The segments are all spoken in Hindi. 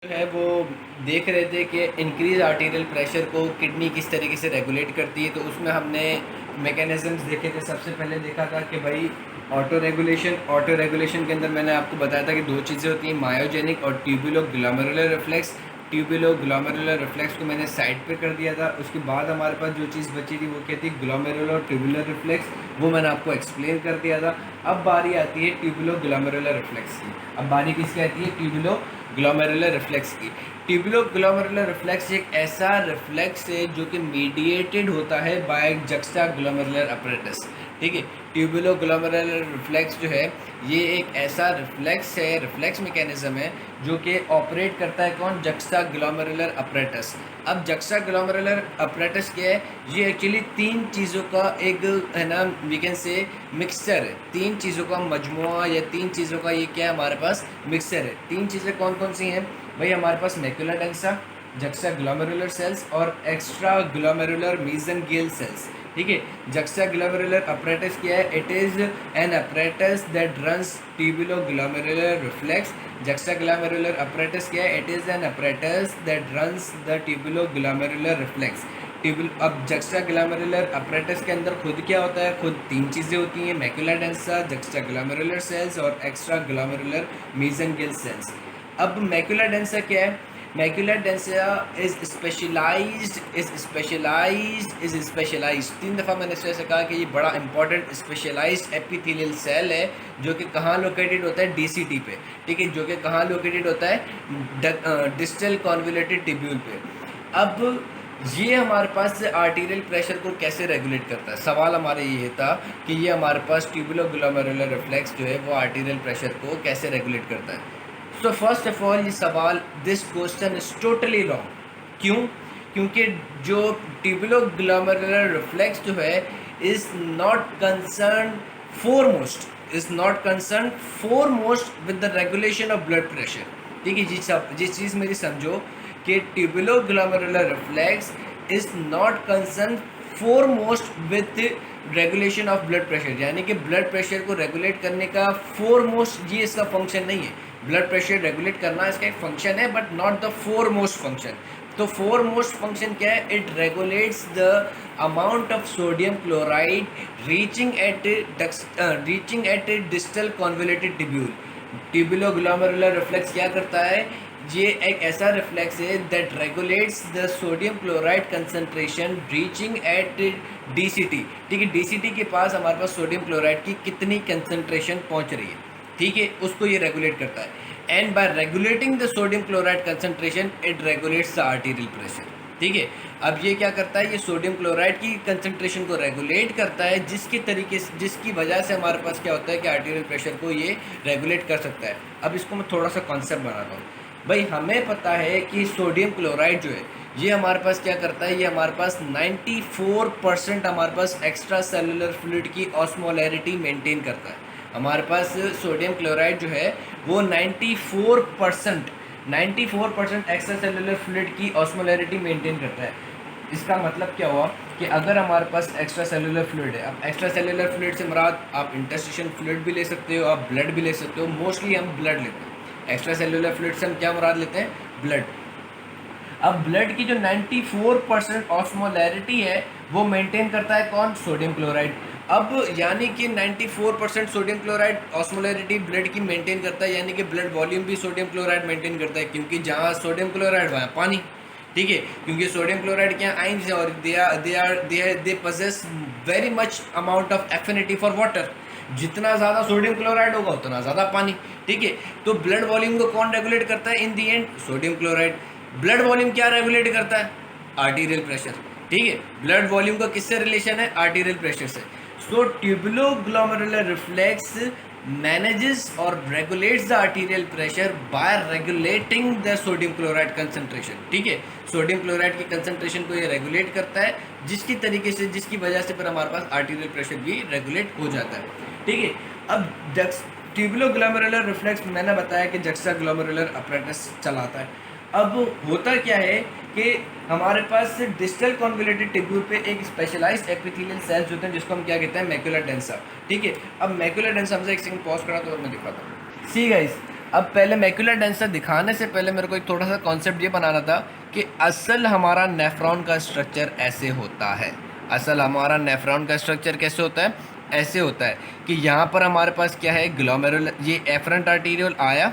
जो है वो देख रहे थे कि इंक्रीज आर्टीरियल प्रेशर को किडनी किस तरीके से रेगुलेट करती है। तो उसमें हमने मैकेनिज़म्स देखे थे। सबसे पहले देखा था कि भाई ऑटो रेगुलेशन के अंदर मैंने आपको बताया था कि दो चीज़ें होती हैं, मायोजेनिक और tubulo glomerular reflex. Tubulo glomerular reflex को मैंने साइड पे कर दिया था। उसके बाद हमारे पास जो चीज़ बची थी वो क्या थी, ग्लोमेरुलर ट्यूबुलर रिफ्लेक्स, वो मैंने आपको एक्सप्लेन कर दिया था। अब बारी आती है ट्यूबुलो ग्लोमेरुलर रिफ्लेक्स की। अब बारी किसकी आती है, ट्यूबुलो ग्लोमेरुलर रिफ्लेक्स की। ट्यूबुलो ग्लोमेरुलर रिफ्लेक्स एक ऐसा रिफ्लेक्स है जो कि मीडिएटेड होता है बाय जक्स्टा ग्लोमेरुलर अपरेटस। ठीक है, ट्यूबुलो ग्लोमेरुलर रिफ्लेक्स जो है ये एक ऐसा रिफ्लेक्स है, रिफ्लेक्स मैकेनिज्म है जो कि ऑपरेट करता है कौन, जक्स्टा ग्लोमेरुलर अपरेटस। अब जक्स्टा ग्लोमेरुलर अपरेटस क्या है, ये एक्चुअली तीन चीज़ों का एक है ना, वी कैन से मिक्सचर है। तीन चीज़ों का मजमुआ या तीन चीज़ों का ये क्या है, हमारे पास मिक्सचर है। तीन चीज़ें कौन कौन सी हैं भाई, हमारे पास macula densa, juxta glomerular cells और एक्स्ट्रा ग्लोमेरुलर मेसेनगियल सेल्स। ठीक है, जक्स्टा ग्लोमेरुलर अपरेटस क्या है, it is an apparatus that runs tubulo glomerular reflex. Juxta glomerular apparatus क्या है, it is an apparatus that runs the tubulo glomerular reflex. अब जक्स्टा ग्लोमेरुलर अपरेटस के अंदर खुद क्या होता है, खुद तीन चीज़ें होती हैं, macula densa, juxta glomerular cells और एक्स्ट्रा ग्लोमेरुलर मेसेनगियल सेल्स। अब मैक्युला डेंसा क्या है, मैक्युला डेंसा इज स्पेशलाइज्ड। तीन दफ़ा मैंने इससे कहा कि ये बड़ा इंपॉर्टेंट स्पेशलाइज्ड एपिथेलियल सेल है जो कि कहाँ लोकेटेड होता है, डीसीटी पे। ठीक है, जो कि कहाँ लोकेटेड होता है, डिस्टल कॉन्वोल्यूटेड टिब्यूल पे। अब ये हमारे पास आर्टीरियल प्रेशर को कैसे रेगुलेट करता है, सवाल हमारा ये था कि ये हमारे पास ट्यूबुलो ग्लोमेरुलर रिफ्लेक्स जो है वो आर्टीरियल प्रेशर को कैसे रेगुलेट करता है। सो फर्स्ट ऑफ ऑल ये सवाल, this question is totally wrong. क्यों? क्योंकि जो ट्यूबुलो ग्लोमेरुलर रिफ्लेक्स जो है is not concern foremost with the regulation of blood pressure. ठीक है, जिस चीज़ मेरी समझो कि tubulo glomerular reflex is not concern foremost with regulation of blood pressure, यानी कि ब्लड प्रेशर को रेगुलेट करने का फोरमोस्ट ये इसका फंक्शन नहीं है। ब्लड प्रेशर रेगुलेट करना इसका एक फंक्शन है but not the foremost function. तो फोरमोस्ट फंक्शन क्या है, it regulates the amount of sodium chloride reaching at distal convoluted tubule. Tubulo glomerular reflex क्या करता है, ये एक ऐसा रिफ्लेक्स है that regulates the sodium chloride concentration reaching at DCT. ठीक है, डीसीटी के पास हमारे पास सोडियम क्लोराइड की कितनी कंसंट्रेशन पहुंच रही है, ठीक है, उसको ये रेगुलेट करता है। And bye regulating the sodium chloride concentration it regulates the arterial pressure. ठीक है, अब ये क्या करता है, ये सोडियम क्लोराइड की कंसंट्रेशन को रेगुलेट करता है, जिसकी वजह से हमारे पास क्या होता है कि आर्टीरियल प्रेशर को ये रेगुलेट कर सकता है। अब इसको मैं थोड़ा सा कॉन्सेप्ट बनाता हूँ। भाई हमें पता है कि सोडियम क्लोराइड जो है ये हमारे पास क्या करता है, ये हमारे पास 94% हमारे पास एक्स्ट्रा सेलुलर फ्लूइड की ऑस्मोलैरिटी मेंटेन करता है। हमारे पास सोडियम क्लोराइड जो है वो 94% एक्स्ट्रा सेलुलर फ्लूइड की ऑस्मोलैरिटी मेंटेन करता है। इसका मतलब क्या हुआ कि अगर हमारे पास एक्स्ट्रा सेलुलर फ्लूइड है, अब एक्स्ट्रा सेलुलर फ्लूइड से मुराद आप इंटरस्टिशियल फ्लूइड भी ले सकते हो, आप ब्लड भी ले सकते हो। मोस्टली हम ब्लड लेते हैं। एक्स्ट्रा सेलुलर फ्लूइड से हम क्या मुराद लेते हैं, ब्लड। अब ब्लड की जो 94% ऑस्मोलैरिटी है वो मेंटेन करता है कौन, सोडियम क्लोराइड। अब यानी कि 94% सोडियम क्लोराइड ऑस्मोलैरिटी ब्लड की मेंटेन करता है, यानी कि ब्लड वॉल्यूम भी सोडियम क्लोराइड मेंटेन करता है, क्योंकि जहाँ सोडियम क्लोराइड वहाँ पानी। ठीक है, क्योंकि सोडियम क्लोराइड के यहाँ आयंस हैं और they possess very much amount of affinity for water. जितना ज़्यादा सोडियम क्लोराइड होगा उतना ज़्यादा पानी। ठीक है, तो ब्लड वॉल्यूम को कौन रेगुलेट करता है in the end, sodium chloride. Blood volume क्या रेगुलेट करता है, आर्टीरियल प्रेशर। ठीक है, ब्लड वॉल्यूम का किससे रिलेशन है, आर्टीरियल प्रेशर से। So tubulo glomerular reflex manages or regulates the arterial pressure by regulating the sodium chloride concentration। ठीक है, सोडियम क्लोराइड की कंसंट्रेशन को ये रेगुलेट करता है, जिसकी वजह से फिर हमारे पास आर्टीरियल प्रेशर भी रेगुलेट हो जाता है। ठीक है, अब ट्यूबुलो ग्लोमेरुलर रिफ्लेक्स मैंने बताया कि जक्स्टा ग्लोमेरुलर अपरेटस चलाता है। अब होता क्या है कि हमारे पास डिस्टल कॉन्वोल्यूटेड टिब्यूल पे एक स्पेशलाइज्ड एपिथेलियल सेल्स होते हैं जिसको हम क्या कहते हैं, मैक्युला डेंसा। ठीक है, अब मैक्युला डेंसा हमसे एक सेकंड पॉज करा तो और मैं दिखाता हूँ। सी गाइस, अब पहले मैक्यूलर डेंसा दिखाने से पहले मेरे को एक थोड़ा सा कॉन्सेप्ट ये बनाना था कि असल हमारा नेफ्रॉन का स्ट्रक्चर ऐसे होता है। असल हमारा नेफ्रॉन का स्ट्रक्चर कैसे होता है? ऐसे होता है कि यहाँ पर हमारे पास क्या है, ग्लोमेरुलर, ये एफरेंट आर्टीरियल आया,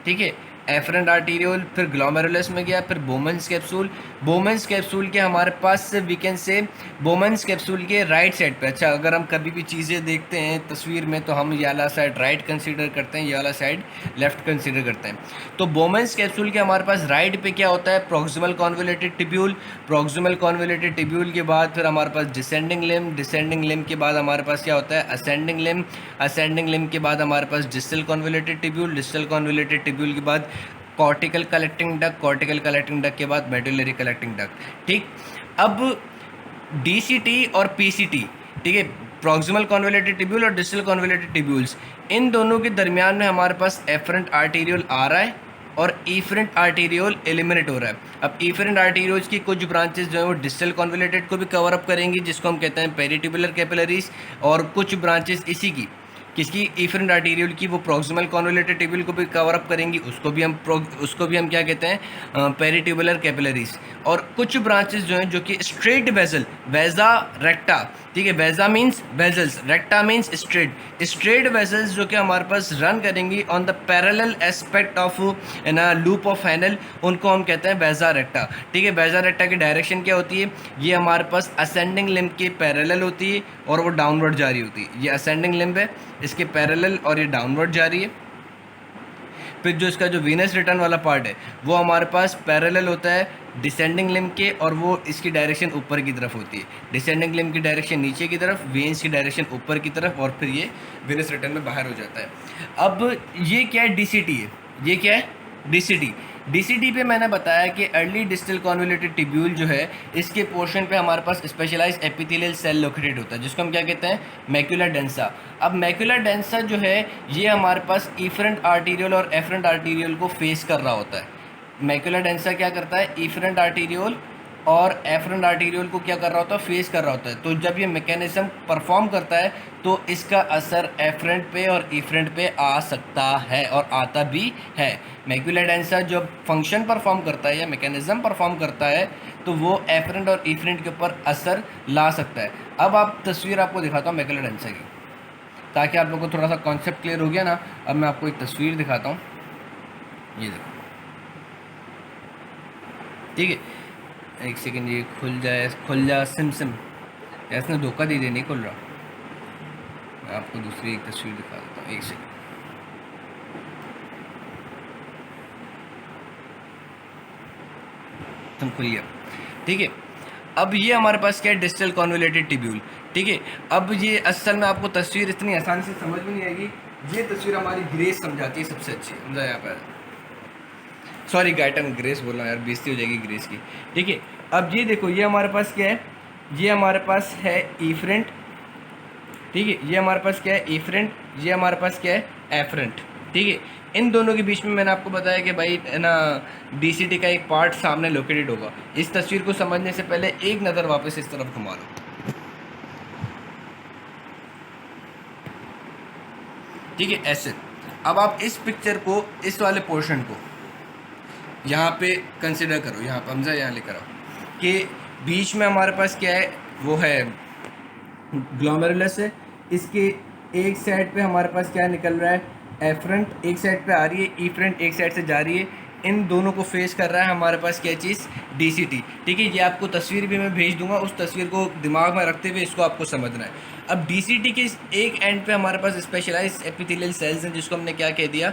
ठीक है, एफरेंट आर्टीरियल, फिर ग्लोमेरुलस में गया, फिर बोमेंस कैप्सूल। बोमेंस कैप्सूल के हमारे पास we can say Bowman's capsule के राइट साइड पे, अच्छा अगर हम कभी भी चीज़ें देखते हैं तस्वीर में तो हम ये वाला साइड राइट कंसीडर करते हैं, ये वाला साइड लेफ्ट कंसीडर करते हैं। तो बोमेंस कैप्सूल के हमारे पास राइट पे क्या होता है? Proximal convoluted tubule. Proximal convoluted tubule के बाद फिर हमारे पास डिसेंडिंग लिम्ब। डिसेंडिंग लिम्ब के बाद हमारे पास क्या होता है? Ascending limb. असेंडिंग लिम्ब के बाद हमारे पास distal convoluted tubule. Distal convoluted tubule के बाद cortical collecting duct. Cortical collecting duct के बाद मेडुलरी कलेक्टिंग डक्ट। ठीक, अब डीसीटी और पीसीटी, ठीक है, प्रॉक्सिमल कॉन्वोल्यूटेड टिब्यूल और डिस्टल कॉन्वोल्यूटेड टिब्यूल्स, इन दोनों के दरमियान में हमारे पास एफरेंट आर्टीरियल आ रहा है और इफरेंट आर्टीरियल एलिमिनेट हो रहा है। अब इफरेंट आर्टीरियल्स की कुछ ब्रांचेस जो है वो डिस्टल कॉन्वोल्यूटेड को भी कवर अप करेंगी, जिसको हम कहते हैं पेरिट्यूबुलर कैपिलरीज, और कुछ ब्रांचेस इसी की, किसकी, इफरेंट आर्टीरियल की, वो प्रॉक्सिमल कॉन्वोल्यूटेड टिब्यूल को भी कवर अप करेंगी, उसको भी हम क्या कहते हैं? Peritubular capillaries. और कुछ ब्रांचेस जो हैं जो कि स्ट्रेट वेजल, वेजा रेक्टा, ठीक है, vasa means vessels, recta means straight, straight vessels जो कि हमारे पास रन करेंगी on the parallel aspect of ना लूप ऑफ हैनल, उनको हम कहते हैं वेजा रेक्टा। ठीक है, वेजा रेक्टा की डायरेक्शन क्या होती है? ये हमारे पास असेंडिंग लिम्ब के पैरेलल होती है और वो डाउनवर्ड जा रही होती है। ये असेंडिंग लिम्ब है, इसके पैरेलल, और ये डाउनवर्ड जा रही है। फिर जो इसका जो वीनस रिटर्न वाला पार्ट है वो हमारे पास पैरेलल होता है डिसेंडिंग लिम्ब के, और वो इसकी डायरेक्शन ऊपर की तरफ होती है। डिसेंडिंग लिम्ब की डायरेक्शन नीचे की तरफ, वेन्स की डायरेक्शन ऊपर की तरफ, और फिर ये वीनस रिटर्न में बाहर हो जाता है। अब ये क्या है? डीसीटी है। ये क्या है? डीसीटी। डीसीटी पे मैंने बताया कि अर्ली डिस्टल कॉन्वोल्यूटेड टिब्यूल जो है, इसके पोर्शन पे हमारे पास स्पेशलाइज एपिथेलियल सेल लोकेटेड होता है, जिसको हम क्या कहते हैं? Macula densa. अब मैक्यूला डेंसा जो है ये हमारे पास इफरेंट आर्टीरियल और एफरेंट आर्टीरियल को फेस कर रहा होता है। मैक्यूला डेंसा क्या करता है? इफरेंट आर्टीरियल और एफरेंट आर्टीरियल को क्या कर रहा होता है? फेस कर रहा होता है। तो जब ये मैकेनिज्म परफॉर्म करता है तो इसका असर एफरेंट पे और इफरेंट पे आ सकता है, और आता भी है। मैक्यूला डेंसा जब फंक्शन परफॉर्म करता है या मैकेनिज्म परफॉर्म करता है तो वो एफरेंट और इफरेंट के ऊपर असर ला सकता है। अब आप तस्वीर आपको दिखाता हूँ मैक्यूला डेंसा की, ताकि आप लोगों को थोड़ा सा कॉन्सेप्ट क्लियर हो गया ना। अब मैं आपको एक तस्वीर दिखाता हूँ, ये देखो, ठीक है, एक सेकंड, ये खुल जा सिम इसने धोखा दे नहीं खुल रहा। मैं आपको दूसरी एक तस्वीर दिखा देता हूँ, एक सेकंड। तुम खुल गया, ठीक है। अब ये हमारे पास क्या है? डिस्टल कॉन्वोल्यूटेड टिब्यूल, ठीक है। अब ये असल में आपको तस्वीर इतनी आसानी से समझ में नहीं आएगी, ये तस्वीर हमारी ग्रेस समझाती है सबसे अच्छी। समझा यहाँ पर? सॉरी गाइटन, ग्रेस बोल रहा हूँ यार, बेइज्जती हो जाएगी ग्रेस की, ठीक है। अब ये देखो, ये हमारे पास क्या है? ये हमारे पास है इफरेंट, ठीक है, ये हमारे पास क्या है? इफरेंट। ये हमारे पास क्या है? एफरेंट, ठीक है। इन दोनों के बीच में मैंने आपको बताया कि भाई है ना, डीसीटी का एक पार्ट सामने लोकेटेड होगा। इस तस्वीर को समझने से पहले एक नज़र वापस इस तरफ घुमा लो, ठीक है, ऐसे। अब आप इस पिक्चर को, इस वाले पोर्शन को यहाँ पे कंसिडर करो, यहाँ पर हमजा यहाँ लेकर आओ कि बीच में हमारे पास क्या है? वो है ग्लोमेरुलस है। इसके एक साइड पे हमारे पास क्या निकल रहा है? एफरेंट एक साइड पे आ रही है, इफरेंट एक साइड से जा रही है। इन दोनों को फेस कर रहा है हमारे पास क्या चीज़? डीसीटी, ठीक है। ये आपको तस्वीर भी मैं भेज दूंगा, उस तस्वीर को दिमाग में रखते हुए इसको आपको समझना है। अब डीसीटी के एक एंड पे हमारे पास स्पेशलाइज्ड एपिथेलियल सेल्स हैं, जिसको हमने क्या कह दिया?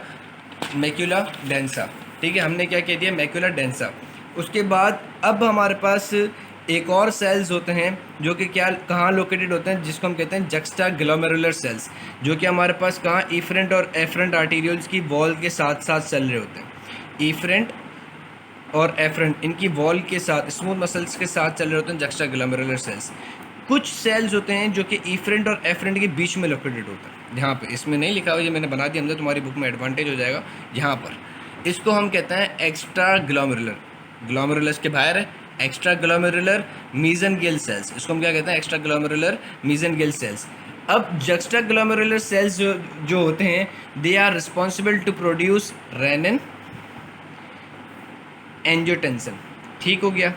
मैक्यूला डेंसा, ठीक है, हमने क्या कह दिया? Macula densa. उसके बाद अब हमारे पास एक और सेल्स होते हैं जो कि क्या, कहाँ लोकेटेड होते हैं? जिसको हम कहते हैं जक्स्टा ग्लोमेरुलर सेल्स, जो कि हमारे पास कहाँ? इफरेंट और एफरेंट आर्टीरियल्स की वॉल के साथ साथ चल रहे होते हैं। इफरेंट और एफरेंट इनकी वॉल के साथ, स्मूथ मसल्स के साथ चल रहे होते हैं जक्स्टा ग्लोमेरुलर सेल्स। कुछ सेल्स होते हैं जो कि इफरेंट और एफरेंट के बीच में लोकेटेड होता है। यहाँ पे इसमें नहीं लिखा हुआ, ये मैंने बना दिया, हमने तुम्हारी बुक में एडवांटेज हो जाएगा यहाँ पर। इसको हम कहते हैं एक्स्ट्रा ग्लोमेरुलर, ग्लोमेरुलस के बाहर है एक्स्ट्रा ग्लोमेरुलर मीजेंगियल सेल्स। इसको हम क्या कहते हैं? Extra glomerular mesangial cells. अब जक्स्टा ग्लोमेरुलर सेल्स जो होते हैं, they are responsible to produce renin angiotensin. ठीक हो गया,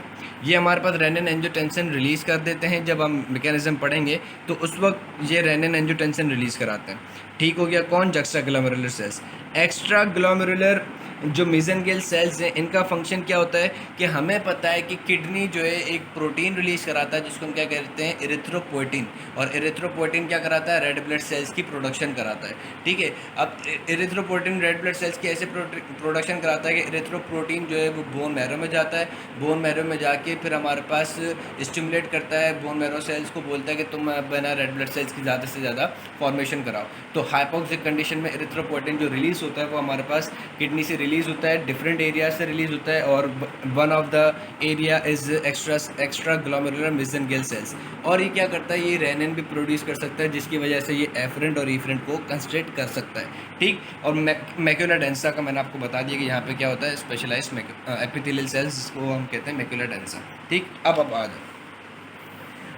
ये हमारे पास रेनिन एंजियोटेंसिन रिलीज़ कर देते हैं। जब हम मैकेनिज्म पढ़ेंगे तो उस वक्त ये रेनिन एंजियोटेंसिन रिलीज़ कराते हैं। ठीक हो गया, कौन? Juxta glomerular cells. Extra glomerular जो मेसेंगियल सेल्स हैं, इनका फंक्शन क्या होता है कि हमें पता है कि किडनी जो है एक प्रोटीन रिलीज़ कराता है जिसको हम क्या कहते हैं, इरिथ्रोपोइटिन। और इरिथ्रोपोइटिन क्या कराता है? रेड ब्लड सेल्स की प्रोडक्शन कराता है। ठीक है, अब इरिथ्रोपोइटिन रेड ब्लड सेल्स की ऐसे प्रोडक्शन कराता है कि इरिथ्रोपोइटिन जो है वो बोन मैरो में जाता है। बोन मैरो में जाके फिर हमारे पास स्टिमुलेट करता है, बोन मैरो सेल्स को बोलता है कि तुम बना रेड ब्लड सेल्स की ज़्यादा से ज़्यादा फॉर्मेशन कराओ। तो हाइपोक्सिक कंडीशन में इरिथ्रोपोइटिन जो रिलीज़ होता है वो हमारे पास किडनी से रिलीज़ होता है, डिफरेंट एरिया से रिलीज़ होता है। और one of the area is extra glomerular mesangial cells. और ये क्या करता है? ये रेनिन भी प्रोड्यूस कर सकता है, जिसकी वजह से ये एफरेंट और इफरेंट को कंस्ट्रेट कर सकता है। ठीक, और मैक्यूला डेंसा का मैंने आपको बता दिया कि यहाँ पे क्या होता है, स्पेशलाइज्ड एपिथेलियल सेल्स, जिसको हम कहते हैं मैक्यूला डेंसा। ठीक, अब आ जाओ,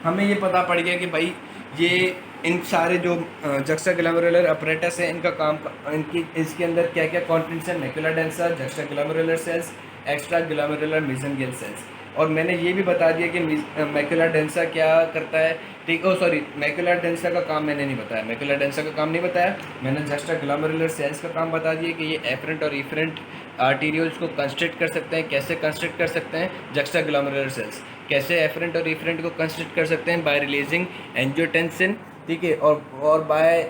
हमें ये पता पड़ गया कि भाई ये इन सारे जो जक्स्टा ग्लोमेरुलर अपरेटस है, इनका काम, इनकी इसके अंदर क्या क्या कंपोनेंट्स हैं, macula densa, juxta glomerular cells, extra glomerular mesangial cells. और मैंने ये भी बता दिया कि मैक्यूला डेंसा क्या करता है। ठीक, ओ सॉरी, मैक्यूला डेंसा का काम मैंने नहीं बताया, मैक्यूला डेंसा का काम नहीं बताया मैंने। जक्स्टा ग्लोमेरुलर सेल्स का काम बता दिया कि ये एफरेंट और इफरेंट आर्टीरियल्स को कंस्ट्रक्ट कर सकते हैं। कैसे कंस्ट्रक्ट कर सकते हैं? जक्स्टा ग्लोमेरुलर सेल्स कैसे एफरेंट और इफरेंट को कंस्ट्रक्ट कर सकते हैं? By releasing angiotensin. ठीक है, और by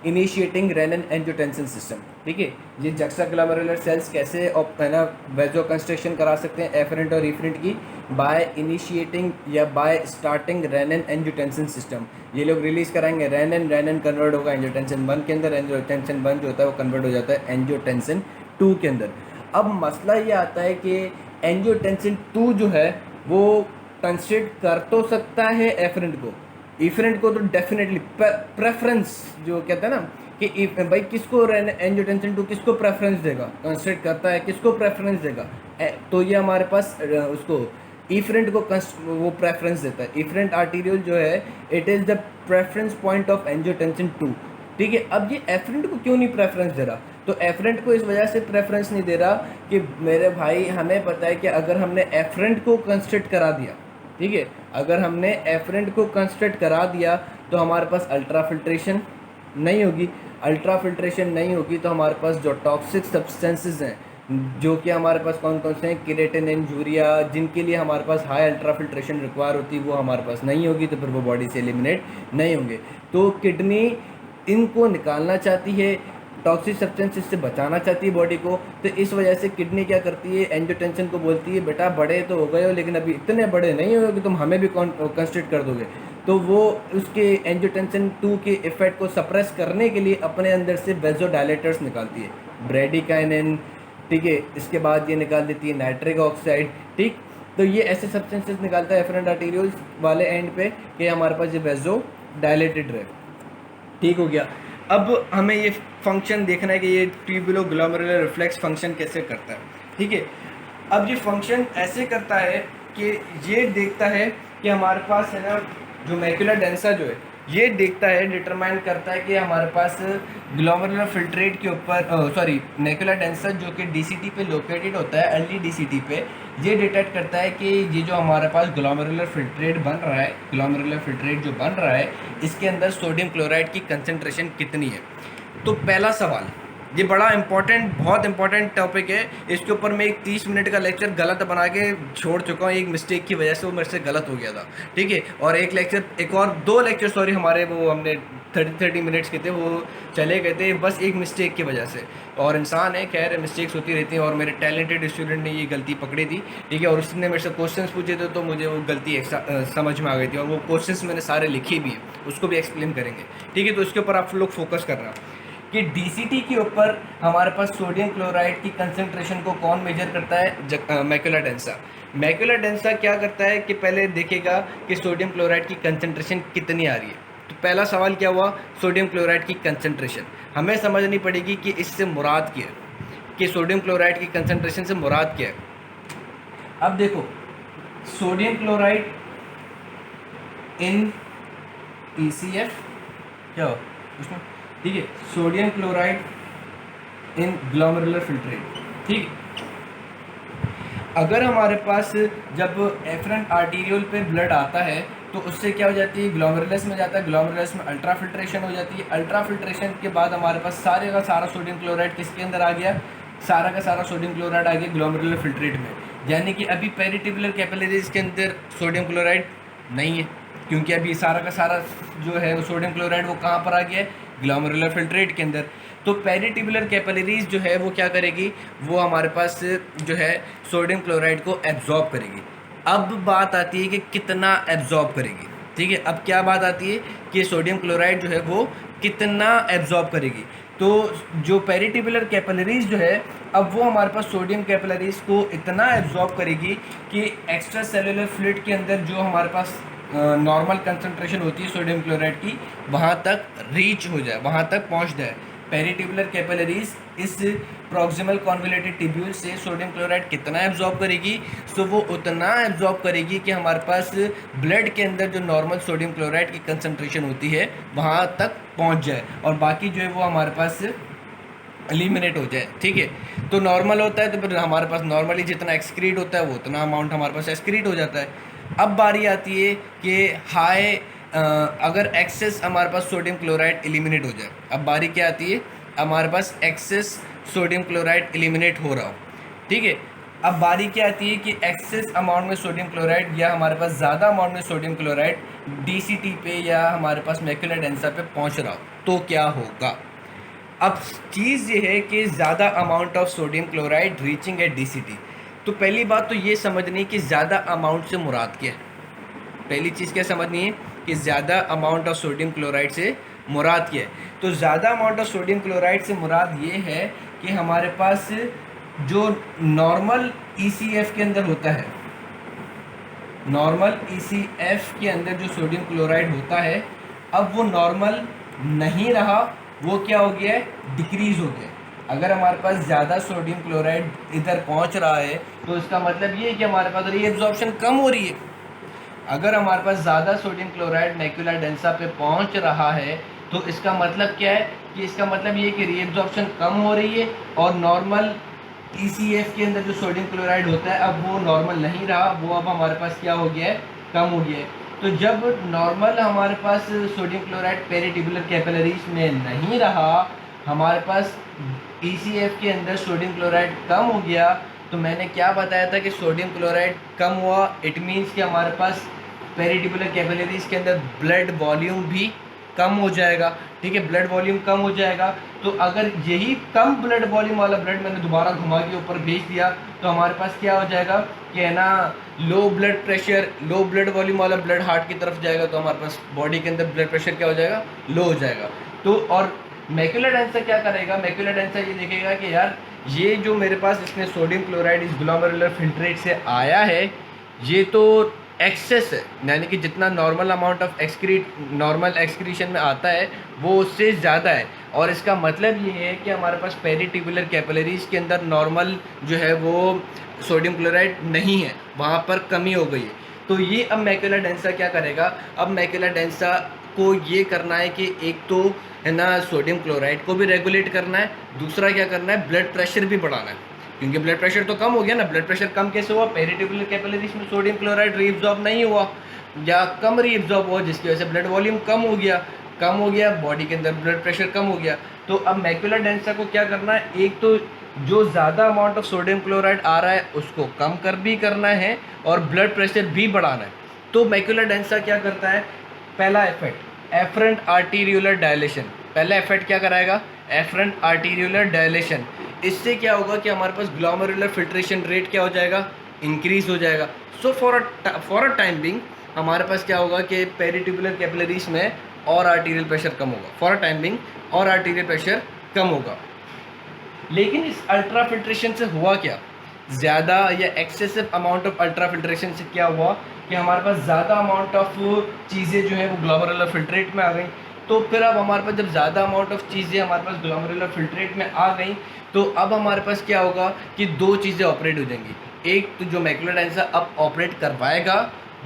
initiating renin angiotensin system. ठीक है, ये जक्स्टा ग्लोमेरुलर सेल्स कैसे है ना वेजो कंस्ट्रक्शन करा सकते हैं एफरेंट और इफरेंट की? बाय इनिशिएटिंग या bye starting rennin angiotensin system. ये लोग रिलीज़ कराएंगे रेनिन, रेनिन कन्वर्ट होगा एंजियोटेंसिन 1 के अंदर, एंजियोटेंसिन 1 जो होता है वो कन्वर्ट हो जाता है एंजियोटेंसिन 2 के अंदर। अब मसला ये आता है कि एंजियोटेंसिन 2 जो है वो कंस्ट्रक्ट कर तो सकता है एफरेंट को, इफरेंट को तो डेफिनेटली प्रेफरेंस जो कहते हैं ना कि भाई किसको एंजियोटेंसिन 2 किसको प्रेफरेंस देगा, कंस्ट्रक्ट करता है किसको प्रेफरेंस देगा? तो ये हमारे पास उसको इफरेंट को वो प्रेफरेंस देता है। इफरेंट आर्टीरियल जो है it is the preference point of angiotensin 2। ठीक है, अब ये एफरेंट को क्यों नहीं प्रेफरेंस दे रहा? तो एफरेंट को इस वजह से प्रेफरेंस नहीं दे रहा कि मेरे भाई हमें पता है कि अगर हमने एफरेंट को कंस्ट्रक्ट करा दिया, ठीक है, अगर हमने एफरेंट को कंस्ट्रक्ट करा दिया तो हमारे पास अल्ट्रा फिल्ट्रेशन नहीं होगी। अल्ट्रा फिल्ट्रेशन नहीं होगी तो हमारे पास जो टॉक्सिक सब्सटेंसेस हैं, जो कि हमारे पास कौन कौन से हैं, केराटिन, यूरिया, जिनके लिए हमारे पास हाई अल्ट्रा फिल्ट्रेशन रिक्वायर होती है, वो हमारे पास नहीं होगी, तो फिर वो बॉडी से एलिमिनेट नहीं होंगे। तो किडनी इनको निकालना चाहती है, टॉक्सिक सब्सटेंसेस से बचाना चाहती है बॉडी को। तो इस वजह से किडनी क्या करती है, एंजियोटेंसिन को बोलती है बेटा बड़े तो हो गए हो लेकिन अभी इतने बड़े नहीं हो कि तुम हमें भी कंस्ट्रक्ट कर दोगे। तो वो उसके एंजियोटेंसिन 2 के इफेक्ट को सप्रेस करने के लिए अपने अंदर से वेजोडायलेटर्स निकालती है, ब्रेडिकाइनिन। ठीक है, इसके बाद ये निकाल देती है नाइट्रिक ऑक्साइड। ठीक, तो ये ऐसे सब्सटेंसेस निकालता है एफरेंट आर्टीरियल्स वाले एंड पे कि हमारे पास ये वेजो डायलेटेड रहे। ठीक हो गया, अब हमें ये फंक्शन देखना है कि ये ट्यूबुलोग्लोमेरुलर रिफ्लेक्स फंक्शन कैसे करता है। ठीक है, अब ये फंक्शन ऐसे करता है कि ये देखता है कि हमारे पास है ना जो मैक्यूला डेंसा जो है ये देखता है, डिटरमाइन करता है कि हमारे पास ग्लोमेरुलर फिल्ट्रेट के ऊपर सॉरी मैक्यूला डेंसा जो कि डीसीटी पे लोकेटेड होता है, अर्ली डीसीटी पे, ये डिटेक्ट करता है कि ये जो हमारे पास ग्लोमेरुलर फिल्ट्रेट बन रहा है, ग्लोमेरुलर फिल्ट्रेट जो बन रहा है इसके अंदर सोडियम क्लोराइड की कंसनट्रेशन कितनी है। तो पहला सवाल, ये बड़ा इंपॉर्टेंट, बहुत इंपॉर्टेंट टॉपिक है, इसके ऊपर मैं एक 30 मिनट का लेक्चर गलत बना के छोड़ चुका हूँ, एक मिस्टेक की वजह से वो मेरे से गलत हो गया था। ठीक है, और एक और दो लेक्चर सॉरी हमारे वो हमने 30 मिनट्स के थे वो चले गए थे बस एक मिस्टेक की वजह से। और इंसान है, खैर मिस्टेक्स होती रहती हैं, और मेरे टैलेंटेड स्टूडेंट ने ये गलती पकड़ी थी। ठीक है, और उसने मेरे से क्वेश्चंस पूछे थे तो मुझे वो गलती समझ में आ गई थी, और वो क्वेश्चंस मैंने सारे लिखे भी हैं, उसको भी एक्सप्लेन करेंगे। ठीक है, तो इसके ऊपर आप लोग फोकस करना कि डीसीटी के ऊपर हमारे पास सोडियम क्लोराइड की कंसंट्रेशन को कौन मेजर करता है, मैक्यूला डेंसा। मैक्यूला डेंसा क्या करता है कि पहले देखेगा कि सोडियम क्लोराइड की कंसंट्रेशन कितनी आ रही है। तो पहला सवाल क्या हुआ, सोडियम क्लोराइड की कंसंट्रेशन हमें समझनी पड़ेगी कि इससे मुराद क्या है, कि सोडियम क्लोराइड की कंसंट्रेशन से मुराद क्या है। अब देखो, सोडियम क्लोराइड इन ECF क्या हो उसमें, ठीक है, sodium chloride in glomerular filtrate, ठीक है। अगर हमारे पास जब एफरेंट आर्टीरियल पे ब्लड आता है तो उससे क्या हो जाती है, ग्लोमेरुलस में जाता है, ग्लोमेरुलस में अल्ट्रा फिल्ट्रेशन हो जाती है, अल्ट्रा फिल्ट्रेशन के बाद हमारे पास सारे का सारा सोडियम क्लोराइड किसके अंदर आ गया, सारा का सारा सोडियम क्लोराइड आ गया ग्लोमेरुलर फिल्ट्रेट में। यानी कि अभी पेरिटिबुलर कैपिलरीज के अंदर सोडियम क्लोराइड नहीं है, क्योंकि अभी सारा का सारा जो है वो सोडियम क्लोराइड वो कहाँ पर आ गया है, ग्लोमेरुलर फिल्ट्रेट के अंदर। तो पेरिटिबुलर कैपिलरीज जो है वो क्या करेगी, वो हमारे पास जो है सोडियम क्लोराइड को एब्जॉर्ब करेगी। अब बात आती है कि कितना एब्जॉर्ब करेगी, ठीक है। अब क्या बात आती है कि सोडियम क्लोराइड जो है वो कितना एब्जॉर्ब करेगी। तो जो पेरिटिबुलर कैपिलरीज जो है, अब वो हमारे पास सोडियम कैपिलरीज को इतना एब्जॉर्ब करेगी कि एक्स्ट्रा सेलुलर फ्लूइड के अंदर जो हमारे पास नॉर्मल कंसंट्रेशन होती है सोडियम क्लोराइड की, वहाँ तक रीच हो जाए, वहाँ तक पहुँच जाए। पेरिटिबुलर कैपिलरीज इस प्रॉक्सिमल कॉन्वोल्यूटेड ट्यूब्यूल से सोडियम क्लोराइड कितना एब्जॉर्ब करेगी, तो वो उतना एब्जॉर्ब करेगी कि हमारे पास ब्लड के अंदर जो नॉर्मल सोडियम क्लोराइड की कंसंट्रेशन होती है वहाँ तक पहुँच जाए, और बाकी जो है वो हमारे पास एलिमिनेट हो जाए, ठीक है। तो नॉर्मल होता है तो फिर हमारे पास नॉर्मली जितना एक्सक्रीट होता है वो उतना अमाउंट हमारे पास एक्सक्रीट हो जाता है। अब बारी आती है कि हाई अगर एक्सेस हमारे पास सोडियम क्लोराइड एलिमिनेट हो जाए, अब बारी क्या आती है, हमारे पास एक्सेस सोडियम क्लोराइड एलिमिनेट हो रहा हो, ठीक है। अब बारी क्या आती है कि एक्सेस अमाउंट में सोडियम क्लोराइड या हमारे पास ज़्यादा अमाउंट में सोडियम क्लोराइड डीसीटी पे या हमारे पास मैक्यूलर डेंसा पे पहुंच रहा हो, तो क्या होगा। अब चीज़ ये है कि ज़्यादा amount of sodium chloride reaching at DCT. तो पहली बात तो ये समझनी कि ज़्यादा अमाउंट से मुराद क्या है। पहली चीज़ क्या समझनी है कि ज़्यादा अमाउंट ऑफ सोडियम क्लोराइड से मुराद क्या है। तो ज़्यादा अमाउंट ऑफ सोडियम क्लोराइड से मुराद ये है कि हमारे पास जो नॉर्मल ईसीएफ के अंदर होता है, नॉर्मल ईसीएफ के अंदर जो सोडियम क्लोराइड होता है, अब वो नॉर्मल नहीं रहा, वो क्या हो गया है, डिक्रीज़ हो गया। अगर हमारे पास ज़्यादा सोडियम क्लोराइड इधर पहुंच रहा है तो इसका मतलब ये है कि हमारे पास रीएब्जॉर्प्शन कम हो रही है। अगर हमारे पास ज़्यादा सोडियम क्लोराइड मैक्यूला डेंसा पे पहुंच रहा है तो इसका मतलब क्या है कि इसका मतलब ये है कि रीएब्जॉर्प्शन कम हो रही है, और नॉर्मल ईसीएफ के अंदर जो सोडियम क्लोराइड होता है अब वो नॉर्मल नहीं रहा, वो अब हमारे पास क्या हो गया है, कम हो गया है। तो जब नॉर्मल हमारे पास सोडियम क्लोराइड पेरिटिबुलर कैपिलरीज में नहीं रहा, हमारे पास ईसीएफ के अंदर सोडियम क्लोराइड कम हो गया, तो मैंने क्या बताया था कि सोडियम क्लोराइड कम हुआ, इट मीन्स कि हमारे पास पेरिटिबुलर कैपिलरीज के अंदर ब्लड वॉल्यूम भी कम हो जाएगा, ठीक है, ब्लड वॉल्यूम कम हो जाएगा। तो अगर यही कम ब्लड वॉल्यूम वाला ब्लड मैंने दोबारा घुमा के ऊपर भेज दिया तो हमारे पास क्या हो जाएगा कि है ना, low blood pressure, low blood volume वाला ब्लड हार्ट की तरफ जाएगा, तो हमारे पास बॉडी के अंदर ब्लड प्रेशर क्या हो जाएगा, लो हो जाएगा। तो और मैक्यूलर डेंसा क्या करेगा, मैक्यूलर डेंसा ये देखेगा कि यार ये जो मेरे पास इसमें सोडियम क्लोराइड इस ग्लोमेरुलर फिल्ट्रेट से आया है ये तो एक्सेस है, यानी कि जितना normal amount of normal excretion में आता है वो उससे ज़्यादा है, और इसका मतलब ये है कि हमारे पास पेरिटिबुलर कैपिलरीज के अंदर नॉर्मल जो है वो सोडियम क्लोराइड नहीं है, वहाँ पर कमी हो गई है। तो ये अब मैक्यूलर डेंसा क्या करेगा, अब मैक्यूलर डेंसा को ये करना है कि एक तो है ना सोडियम क्लोराइड को भी रेगुलेट करना है, दूसरा क्या करना है, ब्लड प्रेशर भी बढ़ाना है, क्योंकि ब्लड प्रेशर तो कम हो गया ना। ब्लड प्रेशर कम कैसे हुआ, पेरिटिबुलर कैपिलरीज में सोडियम क्लोराइड रीअब्जॉर्ब नहीं हुआ या कम रीअब्जॉर्ब हुआ, जिसकी वजह से ब्लड वॉल्यूम कम हो गया, बॉडी के अंदर ब्लड प्रेशर कम हो गया। तो अब मैक्यूलर डेंसा को क्या करना है, एक तो जो ज़्यादा अमाउंट ऑफ सोडियम क्लोराइड आ रहा है उसको कम कर भी करना है और ब्लड प्रेशर भी बढ़ाना है। तो मैक्यूलर डेंसा क्या करता है, पहला इफेक्ट एफरेंट आर्टीरियुलर डायलेशन, पहला इफेक्ट क्या कराएगा, एफरेंट आर्टीरियुलर डायलेशन। इससे क्या होगा कि हमारे पास ग्लोमेरुलर फिल्ट्रेशन रेट क्या हो जाएगा, इंक्रीज हो जाएगा। So for a time being हमारे पास क्या होगा कि पेरिटिबुलर कैपिलरीज में और आर्टीरियल प्रेशर कम होगा, फॉर अ टाइम बिंग और आर्टीरियल प्रेशर कम होगा। लेकिन इस अल्ट्रा फिल्ट्रेशन से हुआ क्या, ज़्यादा या excessive amount of ultra filtration से क्या हुआ कि हमारे पास ज़्यादा अमाउंट ऑफ चीज़ें जो है वो ग्लोमेरुलर फिल्ट्रेट में आ गई। तो फिर अब हमारे पास जब ज़्यादा अमाउंट ऑफ चीज़ें हमारे पास ग्लोमेरुलर फिल्ट्रेट में आ गई तो अब हमारे पास क्या होगा कि दो चीज़ें ऑपरेट हो जाएंगी। एक तो जो मैक्यूलर डेंसा अब ऑपरेट करवाएगा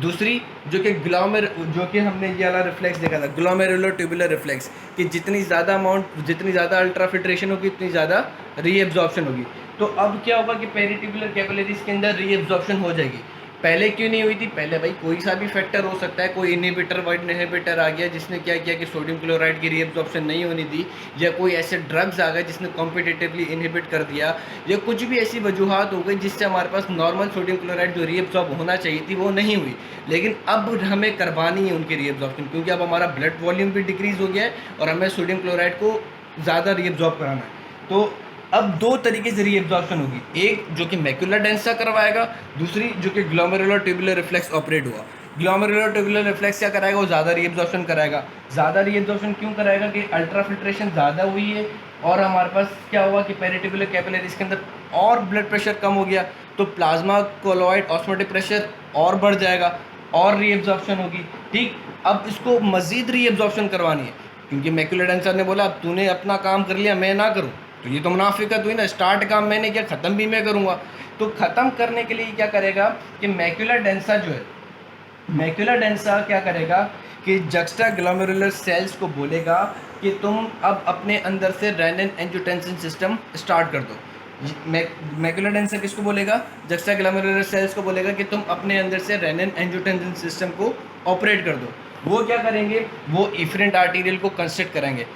दूसरी जो कि हमने ये वाला रिफ्लेक्स देखा था, ग्लोमेरुलर ट्यूबुलर रिफ्लेक्स, कि जितनी ज़्यादा अल्ट्रा फिल्ट्रेशन होगी उतनी ज़्यादा रीएब्जॉर्प्शन होगी। तो अब क्या होगा कि पेरिट्यूबुलर कैपिलरीज के अंदर रीएब्जॉर्प्शन हो जाएगी। पहले क्यों नहीं हुई थी? पहले भाई कोई सा भी फैक्टर हो सकता है, कोई इनहिबिटर वाइट इनहिबिटर आ गया जिसने क्या किया कि सोडियम क्लोराइड की रीएब्जॉर्प्शन नहीं होनी दी, या कोई ऐसे ड्रग्स आ गए जिसने कॉम्पिटिटिवली इनहिबिट कर दिया, या कुछ भी ऐसी वजूहत हो गई जिससे हमारे पास नॉर्मल सोडियम क्लोराइड जो रीएब्जॉर्ब होना चाहिए थी वो नहीं हुई। लेकिन अब हमें करवानी है उनकी रीएब्जॉर्प्शन, क्योंकि अब हमारा ब्लड वॉल्यूम भी डिक्रीज़ हो गया है और हमें सोडियम क्लोराइड को ज़्यादा रीएब्जॉर्ब कराना है। तो अब दो तरीके से रीएब्जॉर्प्शन होगी, एक जो कि मैक्युलर डेंसा करवाएगा, दूसरी जो कि ग्लोमेरुलर ट्यूबुलर रिफ्लेक्स ऑपरेट हुआ। ग्लोमेरुलर ट्यूबुलर रिफ्लेक्स क्या कराएगा? वो ज़्यादा रीएब्जॉर्प्शन कराएगा। ज़्यादा रीएब्जॉर्प्शन क्यों कराएगा? कि अल्ट्रा फिल्ट्रेशन ज़्यादा हुई है और हमारे पास क्या हुआ कि पेरिट्यूबुलर कैपिलरीज के अंदर और ब्लड प्रेशर कम हो गया, तो प्लाज्मा कोलॉइड ऑस्मोटिक प्रेशर और बढ़ जाएगा और रीएब्जॉर्प्शन होगी। ठीक, अब इसको मज़ीद रीएब्जॉर्प्शन करवानी है, क्योंकि मैक्युलर डेंसर ने बोला अब तूने अपना काम कर लिया, मैं ना करूँ, तो ये तो मुनाफिकत हुई ना। स्टार्ट काम मैंने किया, ख़त्म भी मैं करूँगा। तो ख़त्म करने के लिए क्या करेगा कि मैक्युलर डेंसा जो है, मैक्युलर डेंसा क्या करेगा कि जक्स्टा ग्लोमेरुलर सेल्स को बोलेगा कि तुम अब अपने अंदर से रेनिन एंजियोटेंसिन सिस्टम स्टार्ट कर दो। मैक्युलर डेंसा किसको बोलेगा? जक्स्टा ग्लोमेरुलर सेल्स को बोलेगा कि तुम अपने अंदर से रेनिन एंजियोटेंसिन सिस्टम को ऑपरेट कर दो। वो क्या करेंगे? वो इफरेंट आर्टीरियल को कंस्ट्रक्ट करेंगे,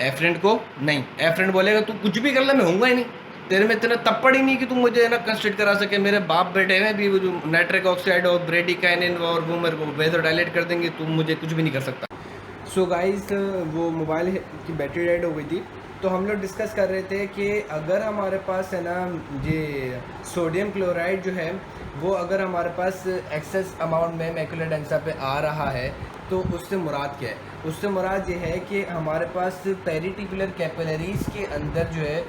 एफरेंट को नहीं। एफरेंट बोलेगा तू कुछ भी कर ले, मैं होऊंगा ही नहीं, तेरे में इतना तप्पड़ ही नहीं कि तुम मुझे है ना कंस्ट्रक्ट करा सके। मेरे बाप बेटे हैं भी, वो जो नाइट्रिक ऑक्साइड और ब्रेडिकाइनिन और वो मेरे को वेदर डायलेट कर देंगे, तुम मुझे कुछ भी नहीं कर सकता। सो गाइस, वो मोबाइल की बैटरी डेड हो गई थी, तो हम लोग डिस्कस कर रहे थे कि अगर हमारे पास है ना ये सोडियम क्लोराइड जो है वो अगर हमारे पास एक्सेस अमाउंट में मैक्युलर डेंसा पे आ रहा है, तो उससे मुराद क्या है? उससे मुराद ये है कि हमारे पास पेरिटिकुलर कैपिलरीज के अंदर जो है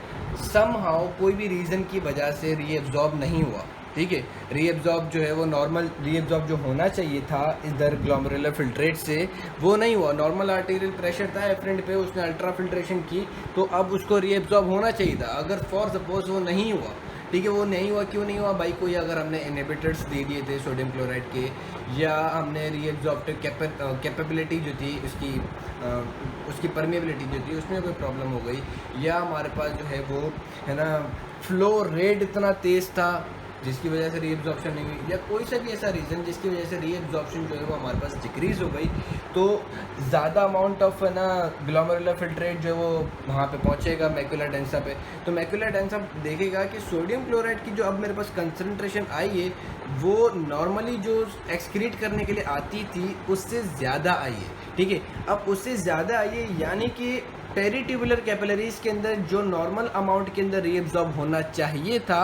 समहाउ कोई भी रीज़न की वजह से रीएब्जॉर्ब नहीं हुआ। ठीक है, रीएब्जॉर्ब जो है वो नॉर्मल रीएब्जॉर्ब जो होना चाहिए था इधर ग्लोमेरुलर फिल्ट्रेट से, वो नहीं हुआ। नॉर्मल आर्टीरियल प्रेशर था एफरेंट पे, उसने अल्ट्रा फिल्ट्रेशन की, तो अब उसको रीएब्जॉर्ब होना चाहिए था। अगर फॉर सपोज वो नहीं हुआ, ठीक है, वो नहीं हुआ, क्यों नहीं हुआ भाई? कोई अगर हमने इनहिबिटर्स दे दिए थे सोडियम क्लोराइड के, या हमने रीएब्जॉर्प्टिव कैपेबिलिटी जो थी उसकी परमेबिलिटी जो थी उसमें कोई प्रॉब्लम हो गई, या हमारे पास जो है वो है ना फ्लो रेट इतना तेज़ था जिसकी वजह से रीएब्जॉर्प्शन नहीं हुई, या कोई सा भी ऐसा रीज़न जिसकी वजह से रीएब्जॉर्प्शन जो है वो हमारे पास डिक्रीज़ हो गई, तो ज़्यादा अमाउंट ऑफ है ना ग्लोमेरुलर फिल्ट्रेट जो है वो वहाँ पे पहुँचेगा मैक्युलर डेंसा पे। तो मैक्युलर डेंसा देखेगा कि सोडियम क्लोराइड की जो अब मेरे पास कंसनट्रेशन आई है वो नॉर्मली जो एक्सक्रीट करने के लिए आती थी उससे ज़्यादा आई है। ठीक है, अब उससे ज़्यादा आई है, यानी कि पेरिट्यूबुलर कैपिलरीज के अंदर जो नॉर्मल अमाउंट के अंदर रीएब्जॉर्ब होना चाहिए था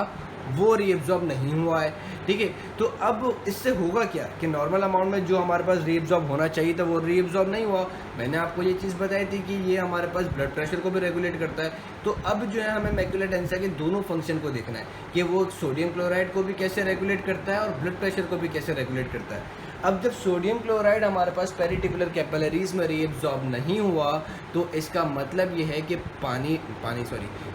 वो रीएब्जॉर्ब नहीं हुआ है। ठीक है, तो अब इससे होगा क्या कि नॉर्मल अमाउंट में जो हमारे पास रीएब्जॉर्ब होना चाहिए था वो रीएब्जॉर्ब नहीं हुआ। मैंने आपको ये चीज़ बताई थी कि ये हमारे पास ब्लड प्रेशर को भी रेगुलेट करता है। तो अब जो है हमें मैक्युलर डेंसा के दोनों फंक्शन को देखना है कि वो सोडियम क्लोराइड को भी कैसे रेगुलेट करता है और ब्लड प्रेशर को भी कैसे रेगुलेट करता है। अब जब सोडियम क्लोराइड हमारे पास पेरिटिकुलर कैपिलरीज में रीएब्जॉर्ब नहीं हुआ, तो इसका मतलब ये है कि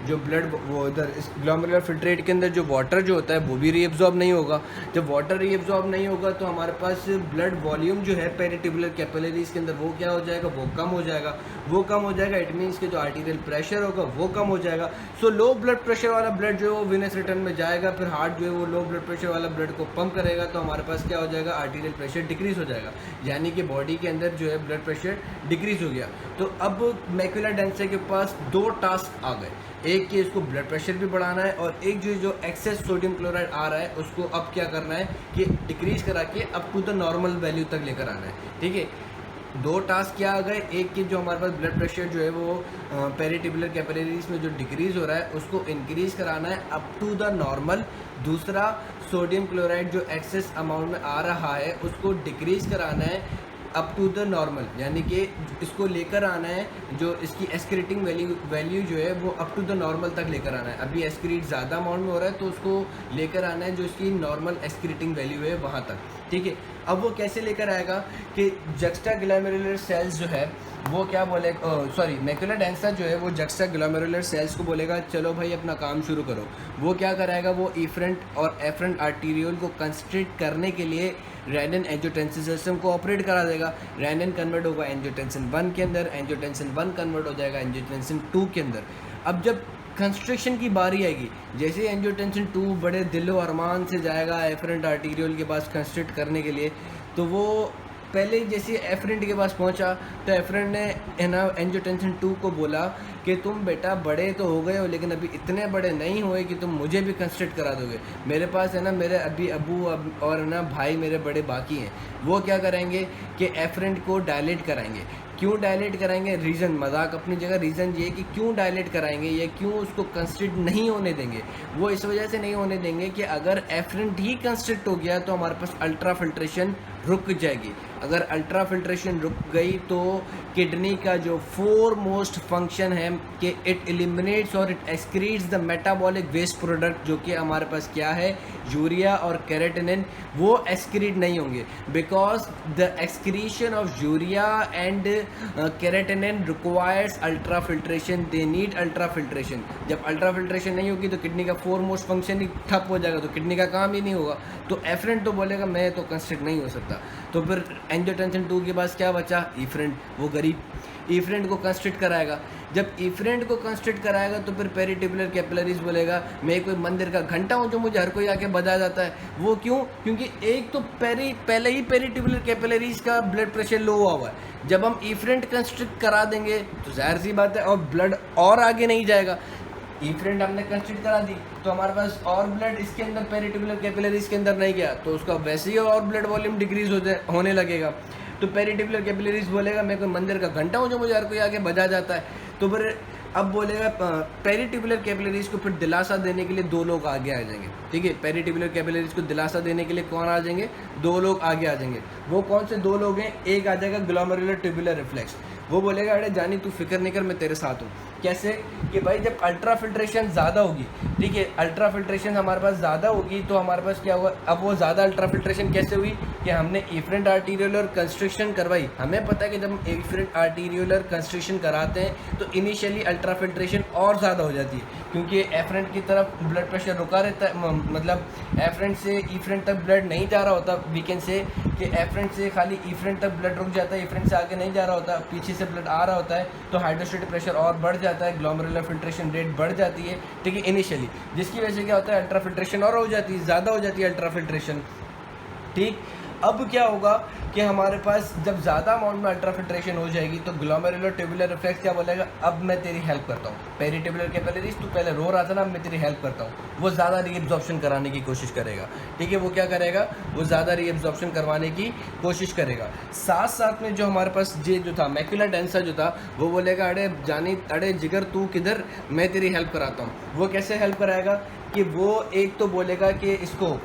जो ब्लड वो इधर इस ग्लोमेरुलर फिल्ट्रेट के अंदर जो वाटर जो होता है वो भी रीएब्जॉर्ब नहीं होगा। जब वाटर रीएब्जॉर्ब नहीं होगा तो हमारे पास ब्लड वॉल्यूम जो है पेरिटिकुलर कैपिलरीज के अंदर वो क्या हो जाएगा? वो कम हो जाएगा। वो कम हो जाएगा, इट मीन्स कि जो आर्टीरियल प्रेशर होगा वो कम हो जाएगा। सो लो ब्लड प्रेशर वाला ब्लड जो है वो विनस रिटर्न में जाएगा, फिर हार्ट जो है वो लो ब्लड प्रेशर वाला ब्लड को पंप करेगा, तो हमारे पास क्या हो जाएगा? आर्टीरियल प्रेशर डिक्रीज हो जाएगा, यानी कि बॉडी के अंदर जो है ब्लड प्रेशर डिक्रीज हो गया। तो अब मैक्युलर डेंसा के पास दो टास्क आ गए, एक कि इसको ब्लड प्रेशर भी बढ़ाना है, और एक जो एक्सेस सोडियम क्लोराइड आ रहा है उसको अब क्या करना है कि डिक्रीज करा के up to the normal value तक लेकर आना है। ठीक है, दो टास्क क्या आ गए, एक कि जो हमारे पास ब्लड प्रेशर जो है वो पेरिटिकुलर कैपिलरीज में जो डिक्रीज़ हो रहा है उसको इंक्रीज़ कराना है अप टू द नॉर्मल। दूसरा, सोडियम क्लोराइड जो एक्सेस अमाउंट में आ रहा है उसको डिक्रीज़ कराना है अप टू द नॉर्मल, यानी कि इसको लेकर आना है, जो इसकी एस्क्रीटिंग वैल्यू जो है वो अप टू द नॉर्मल तक लेकर आना है। अभी एस्क्रीट ज़्यादा अमाउंट में हो रहा है तो उसको लेकर आना है जो इसकी नॉर्मल एस्क्रीटिंग वैल्यू है वहाँ तक। ठीक है, अब वो कैसे लेकर आएगा कि जक्स्टा ग्लोमेरुलर सेल्स जो है वो क्या बोले, मैक्युलर डेंसा जो है वो जक्स्टा ग्लोमेरुलर सेल्स को बोलेगा चलो भाई अपना काम शुरू करो। वो क्या कराएगा? वो इफरेंट और एफरेंट आर्टीरियल को कंस्ट्रिक्ट करने के लिए रेनिन एंजियोटेंसिन सिस्टम को ऑपरेट करा देगा। रेनिन कन्वर्ट होगा एंजियोटेंसिन 1 के अंदर, एंजियोटेंसिन 1 कन्वर्ट हो जाएगा एंजियोटेंसिन 2 के अंदर। अब जब कंस्ट्रक्शन की बारी आएगी, जैसे ही एंजियोटेंसिन 2 बड़े दिलो अरमान से जाएगा एफरेंट आर्टीरियोल के पास कंस्ट्रक्ट करने के लिए, तो वो पहले जैसे एफरेंट के पास पहुंचा तो एफरेंट ने है ना एंजियोटेंसिन 2 को बोला कि तुम बेटा बड़े तो हो गए हो, लेकिन अभी इतने बड़े नहीं हुए कि तुम मुझे भी कंस्ट्रक्ट करा दोगे। मेरे पास है ना मेरे अभी अबू और ना भाई मेरे बड़े बाकी हैं। वो क्या करेंगे कि एफरेंट को डायलेट कराएंगे। क्यों डायलेट कराएंगे? रीज़न मजाक अपनी जगह, रीज़न ये कि क्यों डायलेट कराएंगे या क्यों उसको कंस्ट्रक्ट नहीं होने देंगे। वो इस वजह से नहीं होने देंगे कि अगर एफरेंट ही कंस्ट्रक्ट हो गया तो हमारे पास अल्ट्रा फिल्ट्रेशन रुक जाएगी। अगर अल्ट्रा फिल्ट्रेशन रुक गई तो किडनी का जो फोरमोस्ट फंक्शन है कि इट एलिमिनेट्स और it excretes the metabolic waste product, जो कि हमारे पास क्या है, यूरिया और केराटिनिन, वो एक्सक्रीट नहीं होंगे। Because the excretion of urea and creatinine requires ultra filtration, they need ultra filtration. जब अल्ट्रा फिल्ट्रेशन नहीं होगी तो किडनी का फोरमोस्ट फंक्शन ही ठप हो जाएगा, तो किडनी का काम ही नहीं होगा। तो एफरेंट तो बोलेगा मैं तो कंस्ट्रक्ट नहीं हो सकता। तो फिर एंजियोटेंसिन 2 के पास क्या बचा? इफरेंट। वो गरीब इफरेंट को कंस्ट्रक्ट कराएगा। जब इफरेंट को कंस्ट्रक्ट कराएगा तो फिर पेरिटिबुलर कैपिलरीज बोलेगा मैं कोई मंदिर का घंटा हूँ जो मुझे हर कोई आके बजा जाता है। वो क्यों? क्योंकि एक तो पहले ही पेरिटिबुलर कैपिलरीज का ब्लड प्रेशर लो हुआ है। जब हम इफरेंट कंस्ट्रक्ट करा देंगे तो जाहिर सी बात है और ब्लड और आगे नहीं जाएगा। इफरेंट हमने कंस्ट्रक्ट करा दी तो हमारे पास और ब्लड इसके अंदर पेरिटिबुलर कैपिलरीज के अंदर नहीं गया, तो उसका वैसे ही और ब्लड वॉल्यूम डिक्रीज होने लगेगा। तो पेरिटिबुलर कैपिलरीज बोलेगा मैं कोई मंदिर का घंटा हूँ जो मुझे हर कोई आके बजा जाता है। तो फिर अब बोलेगा पेरिटिबुलर कैपिलरीज को फिर दिलासा देने के लिए 2 लोग आगे आ जाएंगे। ठीक है, पेरिटिबुलर कैपिलरीज को दिलासा देने के लिए कौन आ जाएंगे? 2 लोग आगे आ जाएंगे। वो कौन से 2 लोग हैं? एक आ जाएगा ग्लोमेरुलर ट्यूबुलर रिफ्लेक्स। वो बोलेगा अरे जानी तू फिक्र नहीं कर, मैं तेरे साथ हूँ। कैसे? कि भाई जब अल्ट्रा फिल्ट्रेशन ज़्यादा होगी, ठीक है, अल्ट्रा फिल्ट्रेशन हमारे पास ज़्यादा होगी तो हमारे पास क्या होगा? अब वो ज़्यादा अल्ट्रा फिल्ट्रेशन कैसे हुई कि हमने इफरेंट आर्टीरियोलर कंस्ट्रक्शन करवाई। हमें पता है कि जब हम इफरेंट आर्टीरियोलर कंस्ट्रक्शन कराते हैं तो इनिशियली अल्ट्रा फिल्ट्रेशन और ज़्यादा हो जाती है, क्योंकि एफरेंट की तरफ ब्लड प्रेशर रुका रहता है, मतलब एफरेंट से इफरेंट तक ब्लड नहीं जा रहा होता। वी कैन से कि एफरेंट से खाली इफरेंट तक ब्लड रुक जाता है, इफरेंट से आगे नहीं जा रहा होता, पीछे से ब्लड आ रहा होता है, तो हाइड्रोस्टेटिक प्रेशर और बढ़ जाता है, ग्लोमेरुलर फिल्ट्रेशन रेट बढ़ जाती है। ठीक है, इनिशियली, जिसकी वजह से क्या होता है? अल्ट्रा फिल्ट्रेशन और हो जाती है, ज़्यादा हो जाती है अल्ट्रा फिल्ट्रेशन। ठीक, अब क्या होगा कि हमारे पास जब ज़्यादा अमाउंट में अल्ट्रा फिल्ट्रेशन हो जाएगी तो ग्लोमेरुलर ट्यूबुलर रिफ्लेक्स क्या बोलेगा? अब मैं तेरी हेल्प करता हूँ। पेरिटिबुलर कैपिलरीज तू पहले रो रहा था ना, अब मैं तेरी हेल्प करता हूँ। वो ज़्यादा रीएब्जॉर्प्शन कराने की कोशिश करेगा। ठीक है, वो क्या करेगा? वो ज़्यादा रीएब्जॉर्प्शन करवाने की कोशिश करेगा। साथ साथ में जो हमारे पास ये जो था मैक्युला डेंसा जो था, वो बोलेगा अरे जानी, अरे जिगर तू किधर, मैं तेरी हेल्प कराता हूँ। वो कैसे हेल्प कराएगा? कि वो एक तो बोलेगा कि इसको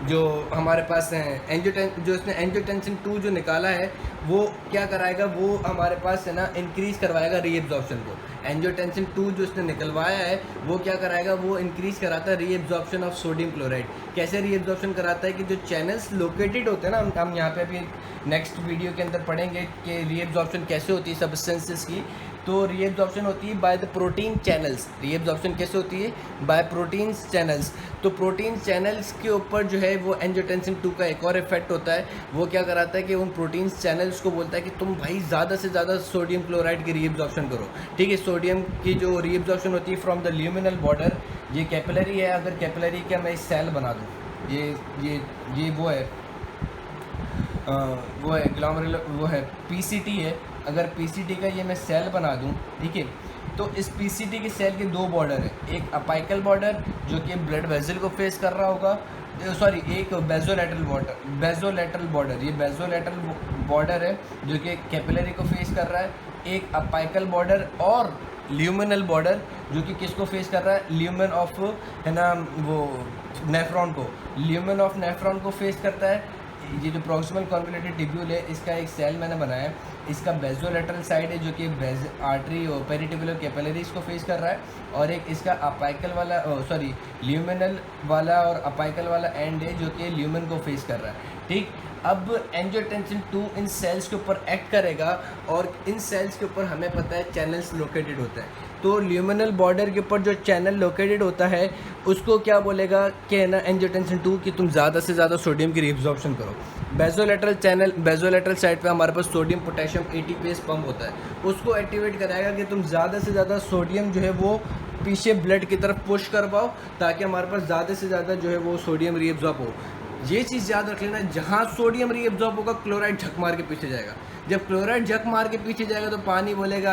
जो हमारे पास है जो इसने एंजियोटेंसिन 2 जो निकाला है वो क्या कराएगा? वो हमारे पास है ना इंक्रीज़ करवाएगा रीएब्जॉर्प्शन को। एंजियोटेंसिन 2 जो इसने निकलवाया है वो क्या कराएगा? वो इंक्रीज़ कराता है रीएब्जॉर्प्शन ऑफ सोडियम क्लोराइड। कैसे रीएब्जॉर्प्शन कराता है? कि जो चैनल्स लोकेटेड होते हैं ना, हम यहाँ पे अभी नेक्स्ट वीडियो के अंदर पढ़ेंगे कि रीएब्जॉर्प्शन कैसे होती है सब्सटेंसेस की। तो रीएब्जॉर्प्शन होती है by the protein channels. Reabsorption कैसे होती है? Bye protein channels. तो प्रोटीन चैनल्स के ऊपर जो है वो एंजियोटेंसिन 2 का एक और इफेक्ट होता है। वो क्या कराता है कि उन प्रोटीन चैनल्स को बोलता है कि तुम भाई ज़्यादा से ज़्यादा सोडियम क्लोराइड की रीएब्जॉर्प्शन करो। ठीक है, सोडियम की जो रीएब्जॉर्प्शन होती है फ्रॉम द ल्यूमिनल बॉर्डर। ये कैपिलरी है, अगर कैपिलरी का मैं सेल बना दूँ, ये वो है ग्लोमेरुलर, वो है पीसीटी है। अगर पीसीटी का ये मैं सेल बना दूं, ठीक है, तो इस पीसीटी के सेल के 2 बॉर्डर है। एक अपाइकल बॉर्डर जो कि ब्लड वेसल को फेस कर रहा होगा, सॉरी, एक बेजोलेटरल बॉर्डर, ये बेजोलेटरल बॉर्डर है जो कि कैपिलरी को फेस कर रहा है। एक अपाइकल बॉर्डर और ल्यूमिनल बॉर्डर जो कि किसको फेस कर रहा है? ल्यूमेन ऑफ, है ना, वो नेफ्रॉन को, ल्यूमेन ऑफ नेफ्रॉन को फेस करता है। ये जो प्रॉक्सिमल कॉन्वोल्यूटेड टिब्यूल है, इसका एक सेल मैंने बनाया है। इसका बेजोलेटरल साइड है जो कि आर्टरी और पेरिटिबुलर कैपिलरीज को फेस कर रहा है, और एक इसका अपाइकल वाला, सॉरी, ल्यूमिनल वाला और अपाइकल वाला एंड है जो कि ल्यूमेन को फेस कर रहा है। ठीक, अब एंजियोटेंसिन 2 इन सेल्स के ऊपर एक्ट करेगा और इन सेल्स के ऊपर हमें पता है चैनल्स लोकेटेड होते हैं। तो ल्यूमिनल बॉर्डर के ऊपर जो चैनल लोकेटेड होता है उसको क्या बोलेगा कि है ना एंजियोटेंसिन 2 कि तुम ज़्यादा से ज़्यादा सोडियम की रीअब्जॉर्प्शन करो। बेजोलेटरल साइड पे हमारे पास सोडियम पोटेशियम एटीपीएस पंप होता है, उसको एक्टिवेट कराएगा कि तुम ज़्यादा से ज़्यादा सोडियम जो है वो पीछे ब्लड की तरफ पुश कर पाओ, ताकि हमारे पास ज़्यादा से ज़्यादा जो है वो सोडियम रीअब्जॉर्ब हो। ये चीज़ याद रख लेना, जहाँ सोडियम रीअब्जॉर्ब होगा क्लोराइड झक मार के पीछे जाएगा। जब क्लोराइड झक मार के पीछे जाएगा तो पानी बोलेगा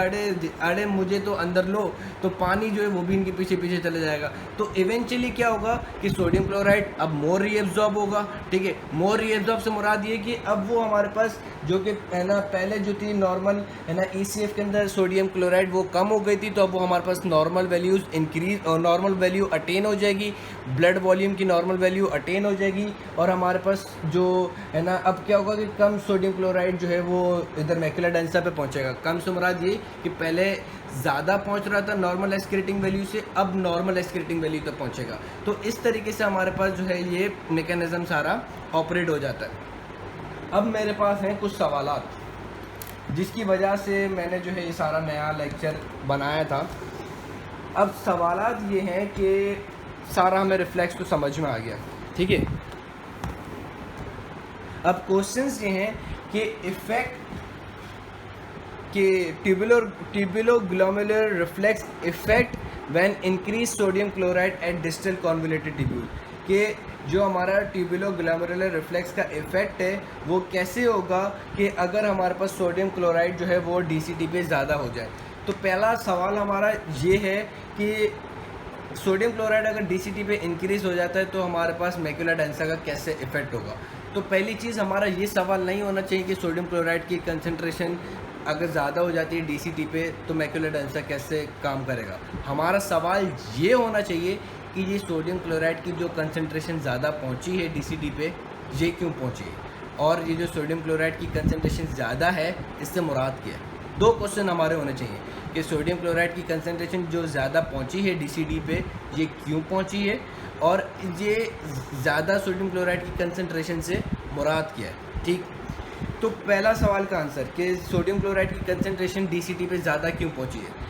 अरे मुझे तो अंदर लो, तो पानी जो है वो भी इनके पीछे पीछे चले जाएगा। तो इवेंचुअली क्या होगा कि सोडियम क्लोराइड अब मोर रीअब्जॉर्ब होगा, ठीक है। मोर रीअब्जॉर्ब से मुराद ये कि अब वो हमारे पास जो कि है ना पहले जो थी नॉर्मल है ना ECF के अंदर सोडियम क्लोराइड वो कम हो गई थी, तो अब वो हमारे पास नॉर्मल वैल्यूज़ इंक्रीज और नॉर्मल वैल्यू अटेन हो जाएगी, ब्लड वॉल्यूम की नॉर्मल वैल्यू अटेन हो जाएगी। और हमारे पास जो है ना अब क्या होगा कि कम सोडियम क्लोराइड जो है वो इधर मैकुलर डेंसा पे पहुंचेगा। कम से मुराद ये कि पहले ज़्यादा पहुंच रहा था नॉर्मल एस्क्रेटिंग वैल्यू से, अब नॉर्मल एस्क्रेटिंग वैल्यू तक पहुंचेगा। तो इस तरीके से हमारे पास जो है ये मैकेनिज़्म सारा ऑपरेट हो जाता है। अब मेरे पास हैं कुछ सवालात जिसकी वजह से मैंने जो है ये सारा नया लेक्चर बनाया था। अब सवालात ये हैं कि सारा हमें रिफ्लेक्स तो समझ में आ गया, ठीक है। अब क्वेश्चंस ये हैं कि इफ़ेक्ट कि tubuloglomerular reflex effect when increase sodium chloride at distal convoluted tubule, कि जो हमारा ट्यूबुलोग्लोमेरुलर रिफ्लेक्स का इफ़ेक्ट है वो कैसे होगा कि अगर हमारे पास सोडियम क्लोराइड जो है वो DCT पे ज़्यादा हो जाए। तो पहला सवाल हमारा ये है कि सोडियम क्लोराइड अगर DCT पे इंक्रीज़ हो जाता है तो हमारे पास मैकुलर डेंसा का कैसे इफ़ेक्ट होगा। तो पहली चीज़ हमारा ये सवाल नहीं होना चाहिए कि सोडियम क्लोराइड की कंसंट्रेशन अगर ज़्यादा हो जाती है DCT पे तो मैकुलर डेंसा कैसे काम करेगा। हमारा सवाल ये होना चाहिए कि ये सोडियम क्लोराइड की जो कंसंट्रेशन ज़्यादा पहुंची है DCT पे, ये क्यों पहुंची है, और ये जो सोडियम क्लोराइड की कंसंट्रेशन ज़्यादा है इससे मुराद क्या है। दो क्वेश्चन हमारे होने चाहिए कि सोडियम क्लोराइड की कंसंट्रेशन जो ज़्यादा पहुंची है DCT पे ये क्यों पहुंची है, और ये ज़्यादा सोडियम क्लोराइड की कंसंट्रेशन से मुराद क्या है, ठीक। तो पहला सवाल का आंसर कि सोडियम क्लोराइड की कंसंट्रेशन DCT पे ज़्यादा क्यों पहुंची है।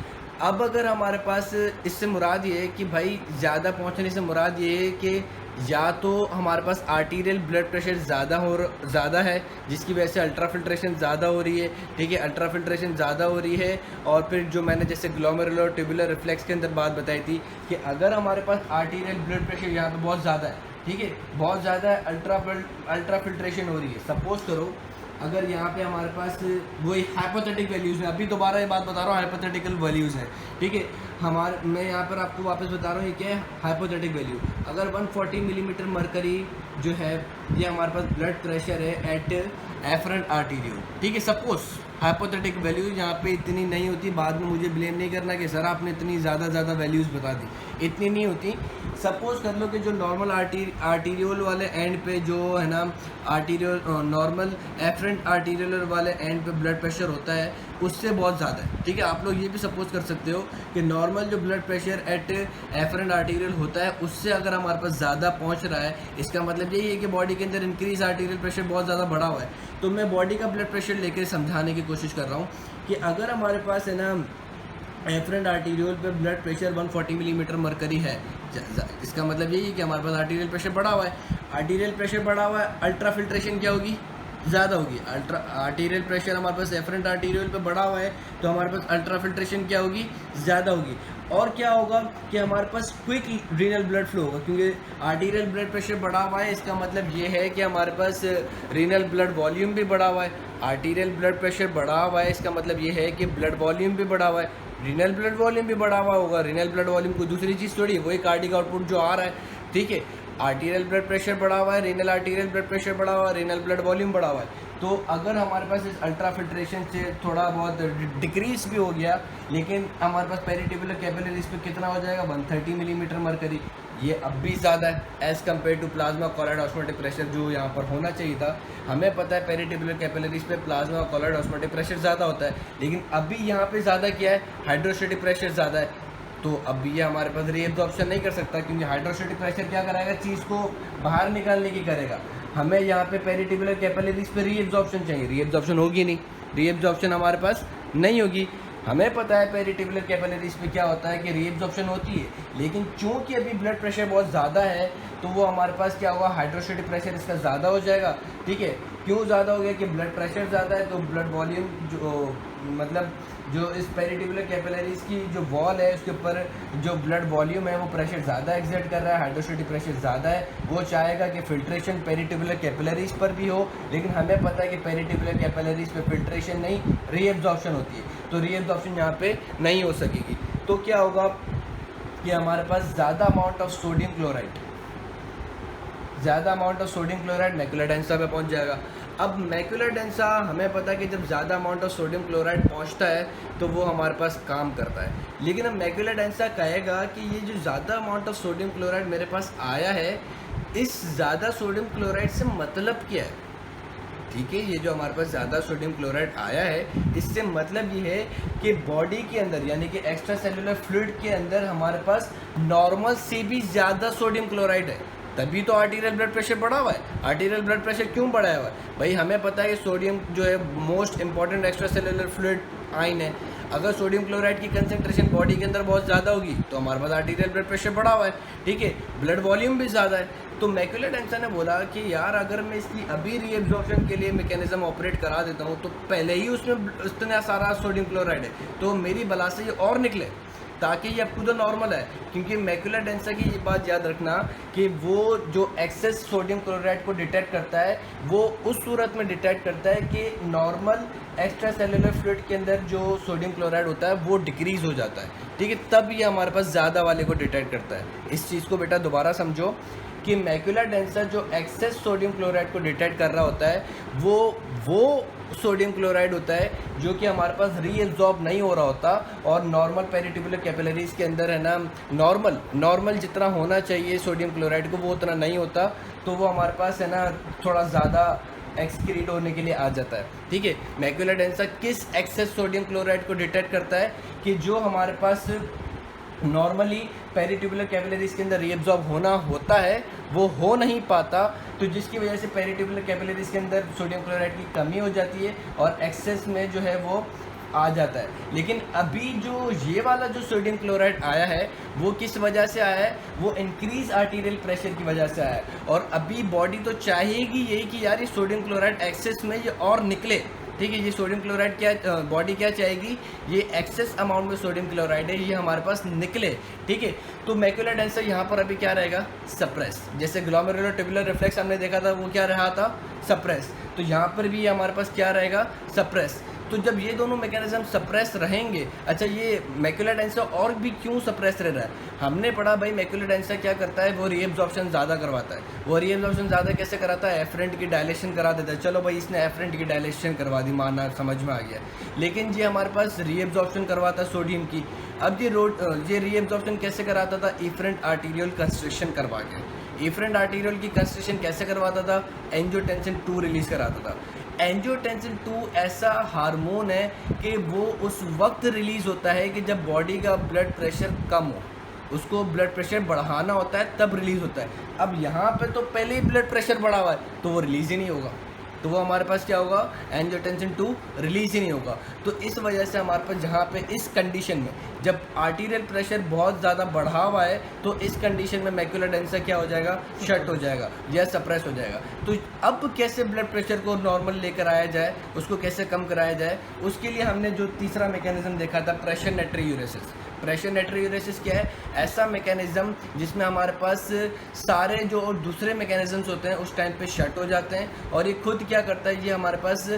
अब अगर हमारे पास इससे मुराद ये है कि भाई ज़्यादा पहुंचने से मुराद ये है कि या तो हमारे पास आर्टीरियल ब्लड प्रेशर ज़्यादा है जिसकी वजह से अल्ट्रा फिल्ट्रेशन ज़्यादा हो रही है, ठीक है। अल्ट्रा फिल्ट्रेशन ज़्यादा हो रही है, और फिर जो मैंने जैसे ग्लोमेरुलर ट्यूबुलर रिफ्लेक्स के अंदर बात बताई थी कि अगर हमारे पास आर्टीरियल ब्लड प्रेशर यहाँ पे बहुत ज़्यादा है, ठीक है, बहुत ज़्यादा है, अल्ट्रा फिल्ट्रेशन हो रही है। सपोज करो अगर यहाँ पे हमारे पास वही हाइपोथेटिक वैल्यूज़ हैं, अभी दोबारा ये बात बता रहा हूँ, हाइपोथेटिकल वैल्यूज़ हैं, ठीक है। मैं यहाँ पर आपको वापस बता रहा हूँ ये क्या है, हाइपोथेटिक वैल्यू। अगर 140 मिलीमीटर मरकरी जो है ये हमारे पास ब्लड प्रेशर है एट एफरेंट आर्टीरियल, ठीक है। सपोज हाइपोथेटिक वैल्यू यहाँ पे इतनी नहीं होती, बाद में मुझे ब्लेम नहीं करना कि सर आपने इतनी ज़्यादा वैल्यूज़ बता दी, इतनी नहीं होती। सपोज कर लो कि जो नॉर्मल आर्टीरियल वाले एंड पे जो है ना आर्टीरियल नॉर्मल एफरेंट आर्टीरियल वाले एंड पे ब्लड प्रेशर होता है उससे बहुत ज़्यादा है, ठीक है। आप लोग ये भी सपोज कर सकते हो कि नॉर्मल जो blood pressure at efferent arterial होता है उससे अगर हमारे पास ज़्यादा पहुंच रहा है, इसका मतलब यही है कि बॉडी के अंदर इंक्रीज आर्टीरियल प्रेशर बहुत ज़्यादा बढ़ा हुआ है। तो मैं बॉडी का ब्लड प्रेशर लेकर समझाने की कोशिश कर रहा हूँ कि अगर हमारे पास है ना एफरेंट आर्टीरियल पे ब्लड प्रेशर 140 मिलीमीटर मरकरी है, इसका मतलब यही है कि हमारे पास आर्टीरियल प्रेशर बढ़ा हुआ है। आर्टीरियल प्रेशर बढ़ा हुआ है, अल्ट्रा फिल्ट्रेशन क्या होगी, ज़्यादा होगी। आर्टीरियल प्रेशर हमारे पास एफरेंट आर्टीरियल पे बढ़ा हुआ है तो हमारे पास अल्ट्रा फिल्ट्रेशन क्या होगी, ज़्यादा होगी। और क्या होगा कि हमारे पास क्विक रीनल ब्लड फ्लो होगा, क्योंकि आर्टीरियल ब्लड प्रेशर बढ़ा हुआ है, इसका मतलब ये है कि हमारे पास रीनल ब्लड वॉल्यूम भी बढ़ा हुआ है। आर्टीरियल ब्लड प्रेशर बढ़ा हुआ है, इसका मतलब ये है कि ब्लड वॉल्यूम भी बढ़ा हुआ है। रीनल ब्लड वॉल्यूम भी बढ़ा हुआ होगा, रीनल ब्लड वॉल्यूम कोई दूसरी चीज़ थोड़ी है, वही कार्डिक आउटपुट जो आ रहा है, ठीक है। आर्टीरियल ब्लड प्रेशर बढ़ा हुआ है, रीनल आर्टीरियल ब्लड प्रेशर बढ़ा हुआ है, रीनल ब्लड वॉल्यूम बढ़ा हुआ है। तो अगर हमारे पास इस अल्ट्रा फिल्ट्रेशन से थोड़ा बहुत डिक्रीज भी हो गया, लेकिन हमारे पास पेरिट्यूबुलर कैपिलरीज पे कितना हो जाएगा, 130 मिलीमीटर मरकरी, ये अब भी ज़्यादा है as compare to plasma colloid osmotic pressure जो यहाँ पर होना चाहिए था। हमें पता है पेरिट्यूबुलर कैपिलरीज पे प्लाज्मा कॉलॉइड ऑस्मोटिक प्रेशर ज़्यादा होता है, लेकिन अभी यहाँ पे ज़्यादा क्या है, हाइड्रोस्टैटिक प्रेशर ज़्यादा है। तो अब ये हमारे पास रीएब्जॉर्प्शन नहीं कर सकता, क्योंकि हाइड्रोस्टैटिक प्रेशर क्या कराएगा, चीज़ को बाहर निकालने की करेगा। हमें यहाँ पे पेरिट्यूबुलर कैपिलरीज पे रीएब्जॉर्प्शन चाहिए, रीएब्जॉर्प्शन होगी नहीं, रीएब्जॉर्प्शन हमारे पास नहीं होगी। हमें पता है पेरिटिबुलर कैपिलरीज पे क्या होता है कि रीएब्जॉर्प्शन होती है, लेकिन चूंकि अभी ब्लड प्रेशर बहुत ज़्यादा है तो वो हमारे पास क्या होगा, हाइड्रोस्टेटिक प्रेशर इसका ज़्यादा हो जाएगा। ठीक है, क्यों ज़्यादा हो गया कि ब्लड प्रेशर ज़्यादा है तो ब्लड वॉल्यूम जो मतलब जो इस पेरिटिबुलर कैपिलरीज की जो वॉल है उसके ऊपर जो ब्लड वॉल्यूम है वो प्रेशर ज़्यादा एक्सर्ट कर रहा है, हाइड्रोस्टेटिक प्रेशर ज़्यादा है। वो चाहेगा कि फिल्ट्रेशन पेरिटिबुलर कैपिलरीज पर भी हो, लेकिन हमें पता है कि पेरिटिबुलर कैपिलरीज पे फिल्ट्रेशन नहीं, रीएब्जॉर्प्शन होती है, तो रीएब्जॉर्प्शन यहाँ पे नहीं हो सकेगी। तो क्या होगा कि हमारे पास ज़्यादा amount of sodium chloride macular densa पे पहुंच जाएगा। अब मैक्युलर डेंसा हमें पता है कि जब ज़्यादा अमाउंट ऑफ सोडियम क्लोराइड पहुंचता है तो वो हमारे पास काम करता है, लेकिन अब मैक्युलर डेंसा कहेगा कि ये जो ज़्यादा अमाउंट ऑफ सोडियम क्लोराइड मेरे पास आया है, इस ज़्यादा सोडियम क्लोराइड से मतलब क्या है। ठीक है, ये जो हमारे पास ज़्यादा सोडियम क्लोराइड आया है इससे मतलब ये है कि बॉडी के अंदर यानी कि एक्स्ट्रा सेलुलर फ्लूइड के अंदर हमारे पास नॉर्मल से भी ज़्यादा सोडियम क्लोराइड है, तभी तो आर्टीरियल ब्लड प्रेशर बढ़ा हुआ है। आर्टीरियल ब्लड प्रेशर क्यों बढ़ाया हुआ है भाई, हमें पता है कि सोडियम जो है most important extra cellular fluid ion है। अगर सोडियम क्लोराइड की कंसंट्रेशन बॉडी के अंदर बहुत ज़्यादा होगी तो हमारे पास आर्टीरियल ब्लड प्रेशर बढ़ा हुआ है। ठीक है, ब्लड वॉल्यूम भी ज़्यादा है। तो मैक्युलर डेंसा ने बोला कि यार अगर मैं इसकी अभी रीएब्जॉर्प्शन के लिए मैकेनिज्म ऑपरेट करा देता हूँ तो पहले ही उसमें इतना सारा सोडियम क्लोराइड है तो मेरी बला से ये और निकले, ताकि ये आपको तो नॉर्मल है। क्योंकि मैक्युलर डेंसा की ये बात याद रखना कि वो जो एक्सेस सोडियम क्लोराइड को डिटेक्ट करता है वो उस सूरत में डिटेक्ट करता है कि नॉर्मल एक्स्ट्रा सेलुलर फ्लूइड के अंदर जो सोडियम क्लोराइड होता है वो डिक्रीज़ हो जाता है। ठीक है, तब ये हमारे पास ज़्यादा वाले को डिटेक्ट करता है। इस चीज़ को बेटा दोबारा समझो कि मैक्युलर डेंसा जो एक्सेस सोडियम क्लोराइड को डिटेक्ट कर रहा होता है वो सोडियम क्लोराइड होता है जो कि हमारे पास रीएब्जॉर्ब नहीं हो रहा होता, और नॉर्मल पेरिटिबुलर कैपिलरीज के अंदर है ना नॉर्मल जितना होना चाहिए सोडियम क्लोराइड को वो उतना नहीं होता, तो वो हमारे पास है ना थोड़ा ज़्यादा एक्सक्रीट होने के लिए आ जाता है। ठीक है, मैक्युलर डेंसा किस एक्सेस सोडियम क्लोराइड को डिटेक्ट करता है कि जो हमारे पास नॉर्मली पेरिटिबुलर कैपिलरीज के अंदर रीएब्जॉर्ब होना होता है वो हो नहीं पाता, तो जिसकी वजह से पेरिटिबुलर कैपिलरीज के अंदर सोडियम क्लोराइड की कमी हो जाती है और एक्सेस में जो है वो आ जाता है। लेकिन अभी जो ये वाला जो सोडियम क्लोराइड आया है वो किस वजह से आया है, वो इंक्रीज आर्टीरियल प्रेशर की वजह से आया है। और अभी बॉडी तो चाहेगी यही कि यार ये सोडियम क्लोराइड एक्सेस में ये और निकले। ठीक है, ये सोडियम क्लोराइड क्या बॉडी क्या चाहेगी, ये एक्सेस अमाउंट में सोडियम क्लोराइड है ये हमारे पास निकले। ठीक है, तो मैक्युलर डेंसा यहाँ पर अभी क्या रहेगा, सप्रेस। जैसे ग्लोमेरुलर ट्यूबुलर रिफ्लेक्स हमने देखा था वो क्या रहा था, सप्रेस। तो यहाँ पर भी हमारे पास क्या रहेगा, सप्रेस। तो जब ये दोनों मैकेनिज्म सप्रेस रहेंगे, अच्छा ये मैक्युलर डेंसा और भी क्यों सप्रेस रह रहा है, हमने पढ़ा भाई मैक्युलर डेंसा क्या करता है, वो रीएब्जॉर्प्शन ज़्यादा करवाता है। वो रीएब्जॉर्प्शन ज़्यादा कैसे कराता है, एफरेंट की डायलेशन करा देता है। चलो भाई इसने एफरेंट की डायलेशन करवा दी, माना समझ में आ गया, लेकिन ये हमारे पास रीएब्जॉर्प्शन करवाता है सोडियम की। अब ये रीएब्जॉर्प्शन कैसे कराता था, इफरेंट आर्टीरियल कंस्ट्रिक्शन करवा के। इफरेंट आर्टीरियल की कंस्ट्रिक्शन कैसे करवाता था, एंजियोटेंसिन 2 रिलीज़ कराता था। एंजियोटेंसिन 2 ऐसा हार्मोन है कि वो उस वक्त रिलीज़ होता है कि जब बॉडी का ब्लड प्रेशर कम हो, उसको ब्लड प्रेशर बढ़ाना होता है तब रिलीज़ होता है। अब यहाँ पे तो पहले ही ब्लड प्रेशर बढ़ा हुआ है तो वो रिलीज़ ही नहीं होगा, तो वो हमारे पास क्या होगा, एंजियोटेंसिन 2 रिलीज़ ही नहीं होगा। तो इस वजह से हमारे पास जहाँ पे इस कंडीशन में जब आर्टीरियल प्रेशर बहुत ज़्यादा बढ़ा हुआ है तो इस कंडीशन में मैक्युलर डेंसा क्या हो जाएगा, शट हो जाएगा या सप्रेस हो जाएगा। तो अब कैसे ब्लड प्रेशर को नॉर्मल लेकर आया जाए, उसको कैसे कम कराया जाए, उसके लिए हमने जो तीसरा मैकेनिज्म देखा था, प्रेशर नाइट्रोयूरेसिस। प्रेशर नाइट्रोयूरेसिस क्या है, ऐसा मैकेनिज्म जिसमें हमारे पास सारे जो दूसरे मैकेनिज्म्स होते हैं उस टाइम पे शट हो जाते हैं, और ये खुद क्या करता है, ये हमारे पास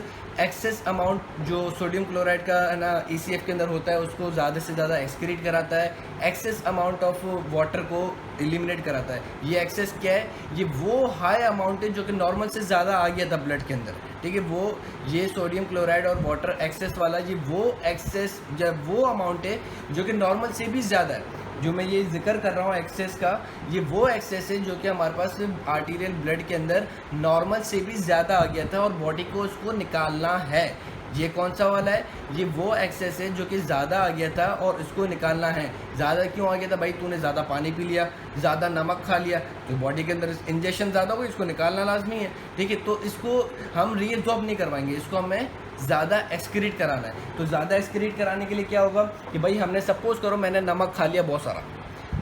एक्सेस अमाउंट जो सोडियम क्लोराइड का है ना ECF के अंदर होता है उसको ज़्यादा से ज़्यादा एक्सक्रीट कराता है, एक्सेस अमाउंट ऑफ वाटर को एलिमिनेट कराता है। ये एक्सेस क्या है, ये वो हाई अमाउंट है जो कि नॉर्मल से ज़्यादा आ गया था ब्लड के अंदर। ठीक है, वो ये सोडियम क्लोराइड और वाटर एक्सेस वाला ये वो एक्सेस जब वो अमाउंट है जो कि नॉर्मल से भी ज़्यादा है। जो मैं ये जिक्र कर रहा हूँ एक्सेस का, ये वो एक्सेस है जो कि हमारे पास आर्टीरियल ब्लड के अंदर नॉर्मल से भी ज़्यादा आ गया था और बॉडी को उसको निकालना है। ये कौन सा वाला है, ये वो एक्सेस है जो कि ज़्यादा आ गया था और इसको निकालना है। ज़्यादा क्यों आ गया था भाई, तूने ज़्यादा पानी पी लिया, ज़्यादा नमक खा लिया, तो बॉडी के अंदर इंजेक्शन ज़्यादा हो, इसको निकालना लाजमी है। ठीक है, तो इसको हम रीएब्जॉर्ब नहीं करवाएंगे, इसको हमें ज़्यादा एक्सक्रीट कराना है। तो ज़्यादा एक्सक्रीट कराने के लिए क्या होगा कि भाई हमने सपोज़ करो मैंने नमक खा लिया बहुत सारा,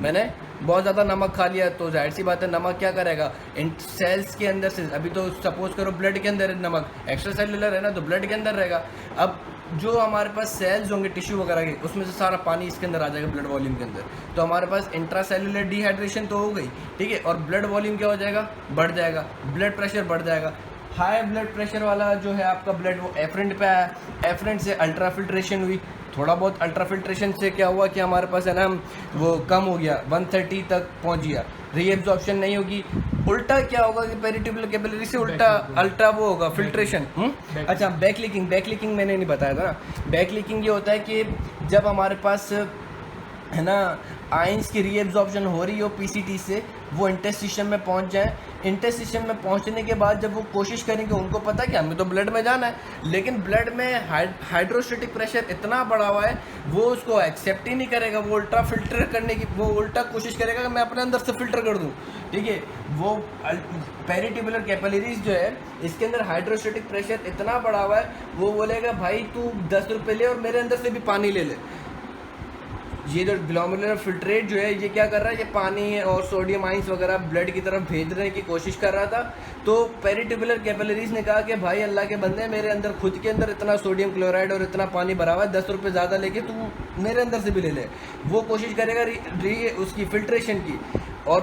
मैंने बहुत ज़्यादा नमक खा लिया, तो जाहिर सी बात है नमक क्या करेगा इन सेल्स के अंदर से, अभी तो सपोज़ करो ब्लड के अंदर है नमक, एक्स्ट्रा सेलुलर है ना, तो ब्लड के अंदर रहेगा। अब जो हमारे पास सेल्स होंगे टिश्यू वगैरह के, उसमें से सारा पानी इसके अंदर आ जाएगा ब्लड वॉल्यूम के अंदर, तो हमारे पास इंट्रा सेलुलर डिहाइड्रेशन तो हो गई, ठीक है, और ब्लड वॉल्यूम क्या हो जाएगा, बढ़ जाएगा, ब्लड प्रेशर बढ़ जाएगा। हाई ब्लड प्रेशर वाला जो है आपका ब्लड वो एफरेंट पे आया, एफरेंट से अल्ट्रा फिल्ट्रेशन हुई, थोड़ा बहुत अल्ट्रा फिल्ट्रेशन से क्या हुआ कि हमारे पास है ना वो कम हो गया, 130 तक पहुंच गया, रीएब्जॉर्प्शन नहीं होगी। उल्टा क्या होगा कि पेरिट्यूबुलर कैपिलरी से उल्टा अल्ट्रा वो होगा फिल्ट्रेशन। अच्छा, बैक लीकिंग, बैक लीकिंग मैंने नहीं बताया था ना। बैक लीकिंग ये होता है कि जब हमारे पास है ना आयंस की रीएब्जॉर्प्शन हो रही हो पीसीटी से, वो इंटेस्टिशन में पहुंच जाए, इंटेस्टिशन में पहुंचने के बाद जब वो कोशिश करेंगे, उनको पता है कि हमें तो ब्लड में जाना है, लेकिन ब्लड में हाइड्रोस्टेटिक प्रेशर इतना बढ़ा हुआ है वो उसको एक्सेप्ट ही नहीं करेगा, वो उल्टा फिल्टर करने की, वो उल्टा कोशिश करेगा कि मैं अपने अंदर से फिल्टर कर दूं, ठीक है। वो पेरिट्यूबुलर कैपिलरीज जो है इसके अंदर हाइड्रोस्टेटिक प्रेशर इतना बढ़ा हुआ है, वो बोलेगा भाई तू 10 रुपये ले और मेरे अंदर से भी पानी ले ले। ये जो ग्लोमेरुलर फिल्ट्रेट जो है ये क्या कर रहा है, ये पानी और सोडियम आइंस वगैरह ब्लड की तरफ भेजने की कोशिश कर रहा था। तो पेरिट्यूबुलर कैपिलरीज ने कहा कि भाई अल्लाह के बंदे, मेरे अंदर खुद के अंदर इतना सोडियम क्लोराइड और इतना पानी भरा हुआ है, 10 रुपये ज़्यादा लेके तू मेरे अंदर से भी ले ले। वो कोशिश करेगा उसकी फिल्ट्रेशन की, और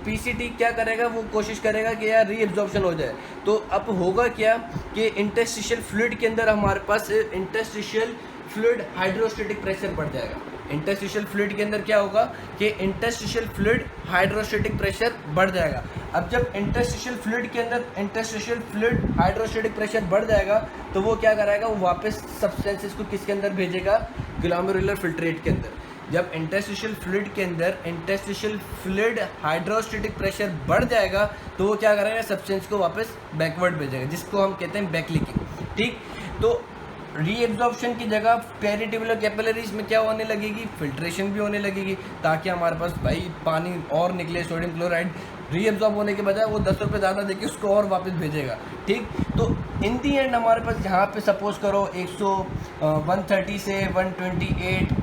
पीसीटी क्या करेगा, वो कोशिश करेगा कि यार रीएब्जॉर्प्शन हो जाए। तो अब होगा क्या कि इंटरस्टिशियल फ्लूइड के अंदर हमारे पास इंटरस्टिशियल फ्लूइड हाइड्रोस्टेटिक प्रेशर बढ़ जाएगा। इंटरस्टिशियल फ्लूइड के अंदर क्या होगा कि इंटरस्टिशियल फ्लूइड हाइड्रोस्टेटिक प्रेशर बढ़ जाएगा। अब जब इंटरस्टिशियल फ्लूइड के अंदर इंटरस्टिशियल फ्लूइड हाइड्रोस्टेटिक प्रेशर बढ़ जाएगा, तो वो क्या कराएगा, वो वापस सब्सटेंसेस को किसके अंदर भेजेगा, ग्लोमेरुलर फिल्ट्रेट के अंदर। जब इंटरस्टिशियल फ्लूइड के अंदर इंटरस्टिशियल फ्लूइड हाइड्रोस्टेटिक प्रेशर बढ़ जाएगा, तो वो क्या करेगा, सब्सटेंस को वापस बैकवर्ड भेजेगा, जिसको हम कहते हैं बैक लीकिंग, ठीक। तो रीएब्जॉर्प्शन की जगह पेरिट्यूबुलर कैपिलरीज में क्या होने लगेगी, फिल्ट्रेशन भी होने लगेगी, ताकि हमारे पास भाई पानी और निकले, सोडियम क्लोराइड रीएब्जॉर्ब होने के बजाय वो 10 रुपये ज़्यादा देके उसको और वापस भेजेगा, ठीक। तो इन दी एंड हमारे पास यहाँ पे सपोज करो 130 से 128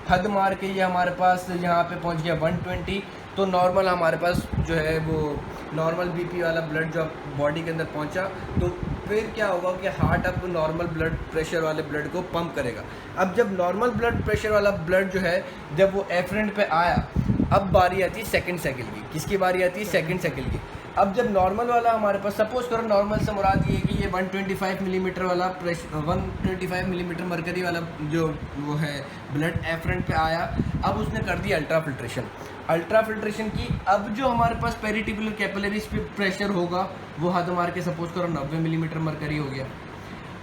हद मार के ये हमारे पास यहाँ पे पहुँच गया 120, तो नॉर्मल हमारे पास जो है वो नॉर्मल बीपी वाला ब्लड जो बॉडी के अंदर पहुँचा, तो फिर क्या होगा कि हार्ट अब नॉर्मल ब्लड प्रेशर वाले ब्लड को पंप करेगा। अब जब नॉर्मल ब्लड प्रेशर वाला ब्लड जो है जब वो एफरेंट पे आया, अब बारी आती है सेकंड साइकिल की। किसकी बारी आती है, सेकंड साइकिल की। अब जब नॉर्मल वाला हमारे पास, सपोज करो नॉर्मल से मुराद ये कि ये 125 मिलीमीटर वाला 125 मिलीमीटर मरकरी वाला जो वो है ब्लड एफरेंट पे आया, अब उसने कर दिया अल्ट्रा फिल्ट्रेशन। अल्ट्रा फिल्ट्रेशन की, अब जो हमारे पास पेरिट्यूबुलर कैपिलरीज पे प्रेशर होगा वो हद मार के सपोज करो 90 मिलीमीटर मरकरी हो गया।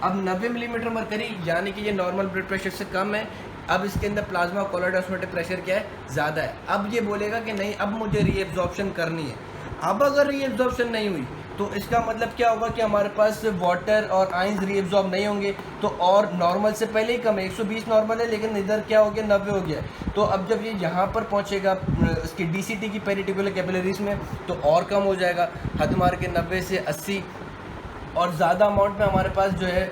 अब 90 मिलीमीटर मरकरी यानी कि ये नॉर्मल ब्लड प्रेशर से कम है। अब इसके अंदर प्लाज्मा कोलॉइड ऑस्मोटिक प्रेशर क्या है, ज़्यादा है। अब ये बोलेगा कि नहीं, अब मुझे रीएब्जॉर्प्शन करनी है। अब अगर रीएब्जॉर्प्शन नहीं हुई तो इसका मतलब क्या होगा कि हमारे पास वाटर और आइंस रीएब्जॉर्ब नहीं होंगे, तो और नॉर्मल से पहले ही कम है, 120 नॉर्मल है, लेकिन इधर क्या हो गया, 90 हो गया। तो अब जब ये यहाँ पर पहुँचेगा इसकी डीसीटी की पेरिट्यूबुलर कैपिलरीज में, तो और कम हो जाएगा, हद मार के 90 से 80। और ज़्यादा अमाउंट में हमारे पास जो है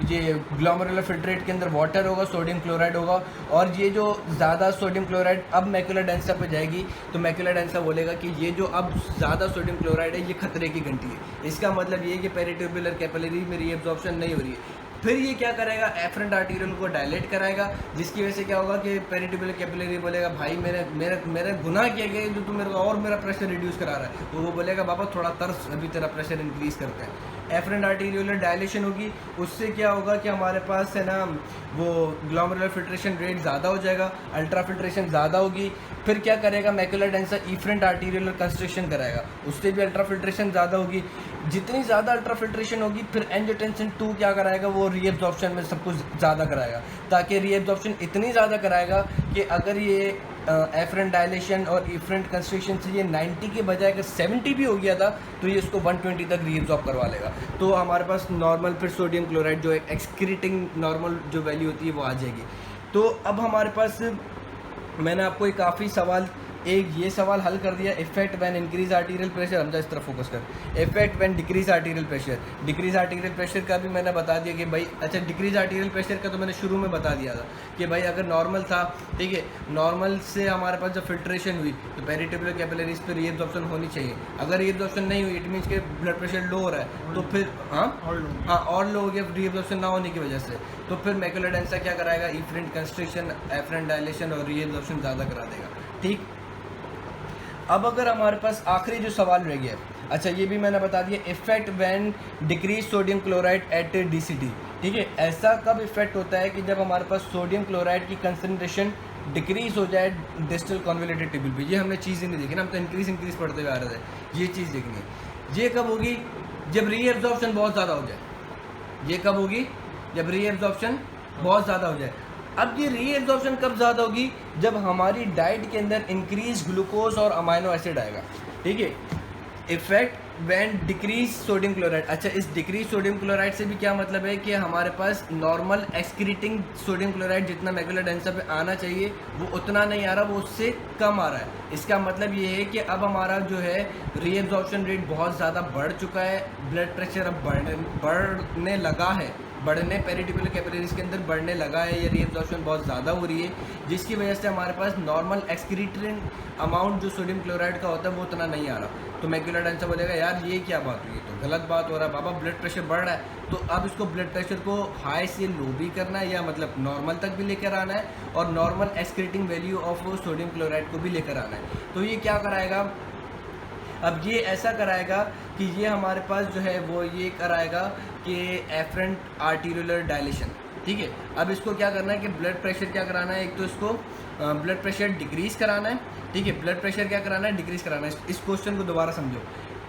ये ग्लोमेरुलर फिल्ट्रेट के अंदर वाटर होगा, सोडियम क्लोराइड होगा, और ये जो ज़्यादा सोडियम क्लोराइड अब मैक्यूला डेंसा पे जाएगी, तो मैक्यूला डेंसा बोलेगा कि ये जो अब ज़्यादा सोडियम क्लोराइड है ये खतरे की घंटी है। इसका मतलब ये है कि पेरिट्यूबुलर कैपिलरी में रीएब्जॉर्प्शन नहीं हो रही है। फिर ये क्या करेगा, एफरेंट आर्टीरियल को डायलेट कराएगा, जिसकी वजह से क्या होगा कि पेरिट्यूबुलर कैपिलरी बोलेगा भाई मेरे गुनाह किया गया जो तू मेरे को और मेरा प्रेशर रिड्यूस करा रहा है। तो वो बोलेगा बाबा थोड़ा तरस, अभी तेरा प्रेशर इंक्रीज करते हैं। एफरेंट आर्टीरियल डायलेशन होगी, उससे क्या होगा कि हमारे पास है ना वो ग्लोमेरुलर फिल्ट्रेशन रेट ज़्यादा हो जाएगा, अल्ट्रा फिल्ट्रेशन ज़्यादा होगी। फिर क्या करेगा, macula densa efferent arterial construction कराएगा, उससे भी अल्ट्रा फिल्ट्रेशन ज़्यादा होगी। जितनी ज़्यादा अल्ट्रा फिल्ट्रेशन होगी, फिर एंजियोटेंसिन 2 क्या कराएगा, वो रीएब्जॉर्प्शन में सब कुछ ज़्यादा कराएगा, ताकि रीएब्जॉर्प्शन इतनी ज़्यादा कराएगा कि अगर ये एफरेंट डायलेशन और इफरेंट कंस्ट्रक्शन से ये 90 के बजाय अगर 70 भी हो गया था, तो ये इसको 120 तक रीएब्जॉर्ब करवा लेगा। तो हमारे पास नॉर्मल फिर सोडियम क्लोराइड जो है एक्सक्रीटिंग नॉर्मल जो वैल्यू होती है वो आ जाएगी। तो अब हमारे पास मैंने आपको एक काफ़ी सवाल एक ये सवाल हल कर दिया, effect when increase arterial pressure, हम इस तरफ फोकस कर। Effect when decrease arterial pressure, decrease arterial pressure का भी मैंने बता दिया कि भाई अच्छा डिक्रीज आर्टीरियल प्रेशर का तो मैंने शुरू में बता दिया था कि भाई अगर नॉर्मल था, ठीक है, नॉर्मल से हमारे पास जब फिल्ट्रेशन हुई तो पेरिट्यूबुलर कैपिलरीज पे रीएब्जॉर्प्शन होनी चाहिए। अगर रीएब्जॉर्प्शन नहीं हुई इट मीन्स के ब्लड प्रेशर लो हो रहा है, तो फिर और लो हो गया रीएब्जॉर्प्शन ना होने की वजह से, तो फिर मैकुलर डेंसा क्या कराएगा, इफरेंट कंस्ट्रिक्शन, एफरेंट डायलेशन और रीएब्जॉर्प्शन ज़्यादा करा देगा। ठीक, अब अगर हमारे पास आखिरी जो सवाल रह गया, अच्छा ये भी मैंने बता दिया, effect when decrease sodium chloride at DCT. ठीक है, ऐसा कब इफेक्ट होता है कि जब हमारे पास सोडियम क्लोराइड की कंसनट्रेशन डिक्रीज हो जाए डिस्टल कॉन्वोल्यूटेड टिब्यूल पे। ये हमने चीज़ ही नहीं देखी ना, हम तो इंक्रीज पढ़ते हुए आ रहे थे, ये चीज़ देखनी है। ये कब होगी, जब रीएब्जॉर्प्शन बहुत ज़्यादा हो जाए। ये कब होगी, जब रीएब्जॉर्प्शन बहुत ज़्यादा हो जाए। अब ये रीएब्जॉर्प्शन कब ज़्यादा होगी, जब हमारी डाइट के अंदर इंक्रीज ग्लूकोज और अमाइनो एसिड आएगा। ठीक है, effect when decrease sodium chloride. अच्छा, इस डिक्रीज सोडियम क्लोराइड से भी क्या मतलब है कि हमारे पास नॉर्मल एक्सक्रीटिंग सोडियम क्लोराइड जितना मैकुलर डेंसा पे आना चाहिए वो उतना नहीं आ रहा, वो उससे कम आ रहा है। इसका मतलब ये है कि अब हमारा जो है रीएब्जॉर्प्शन रेट बहुत ज़्यादा बढ़ चुका है, ब्लड प्रेशर अब बढ़ने लगा है, पेरिट्यूबुलर कैपिलरीज के अंदर बढ़ने लगा है, ये रीएब्जॉर्प्शन बहुत ज़्यादा हो रही है, जिसकी वजह से हमारे पास नॉर्मल एक्सक्रीटिंग अमाउंट जो सोडियम क्लोराइड का होता है वो उतना नहीं आ रहा। तो मैकुलर डेंसा बोलेगा यार ये क्या बात हुई, तो गलत बात हो रहा है बाबा, ब्लड प्रेशर बढ़ रहा है। तो अब इसको ब्लड प्रेशर को हाई से लो भी करना है, या मतलब नॉर्मल तक भी लेकर आना है, और normal excreting value of sodium chloride को भी लेकर आना है। तो ये क्या कराएगा, अब ये ऐसा कराएगा कि ये हमारे पास जो है वो ये कराएगा कि एफरेंट आर्टीरियल डायलेशन। ठीक है, अब इसको क्या करना है कि ब्लड प्रेशर क्या कराना है, एक तो इसको ब्लड प्रेशर डिक्रीज़ कराना है। ठीक है, ब्लड प्रेशर क्या कराना है, डिक्रीज़ कराना है। इस क्वेश्चन को दोबारा समझो,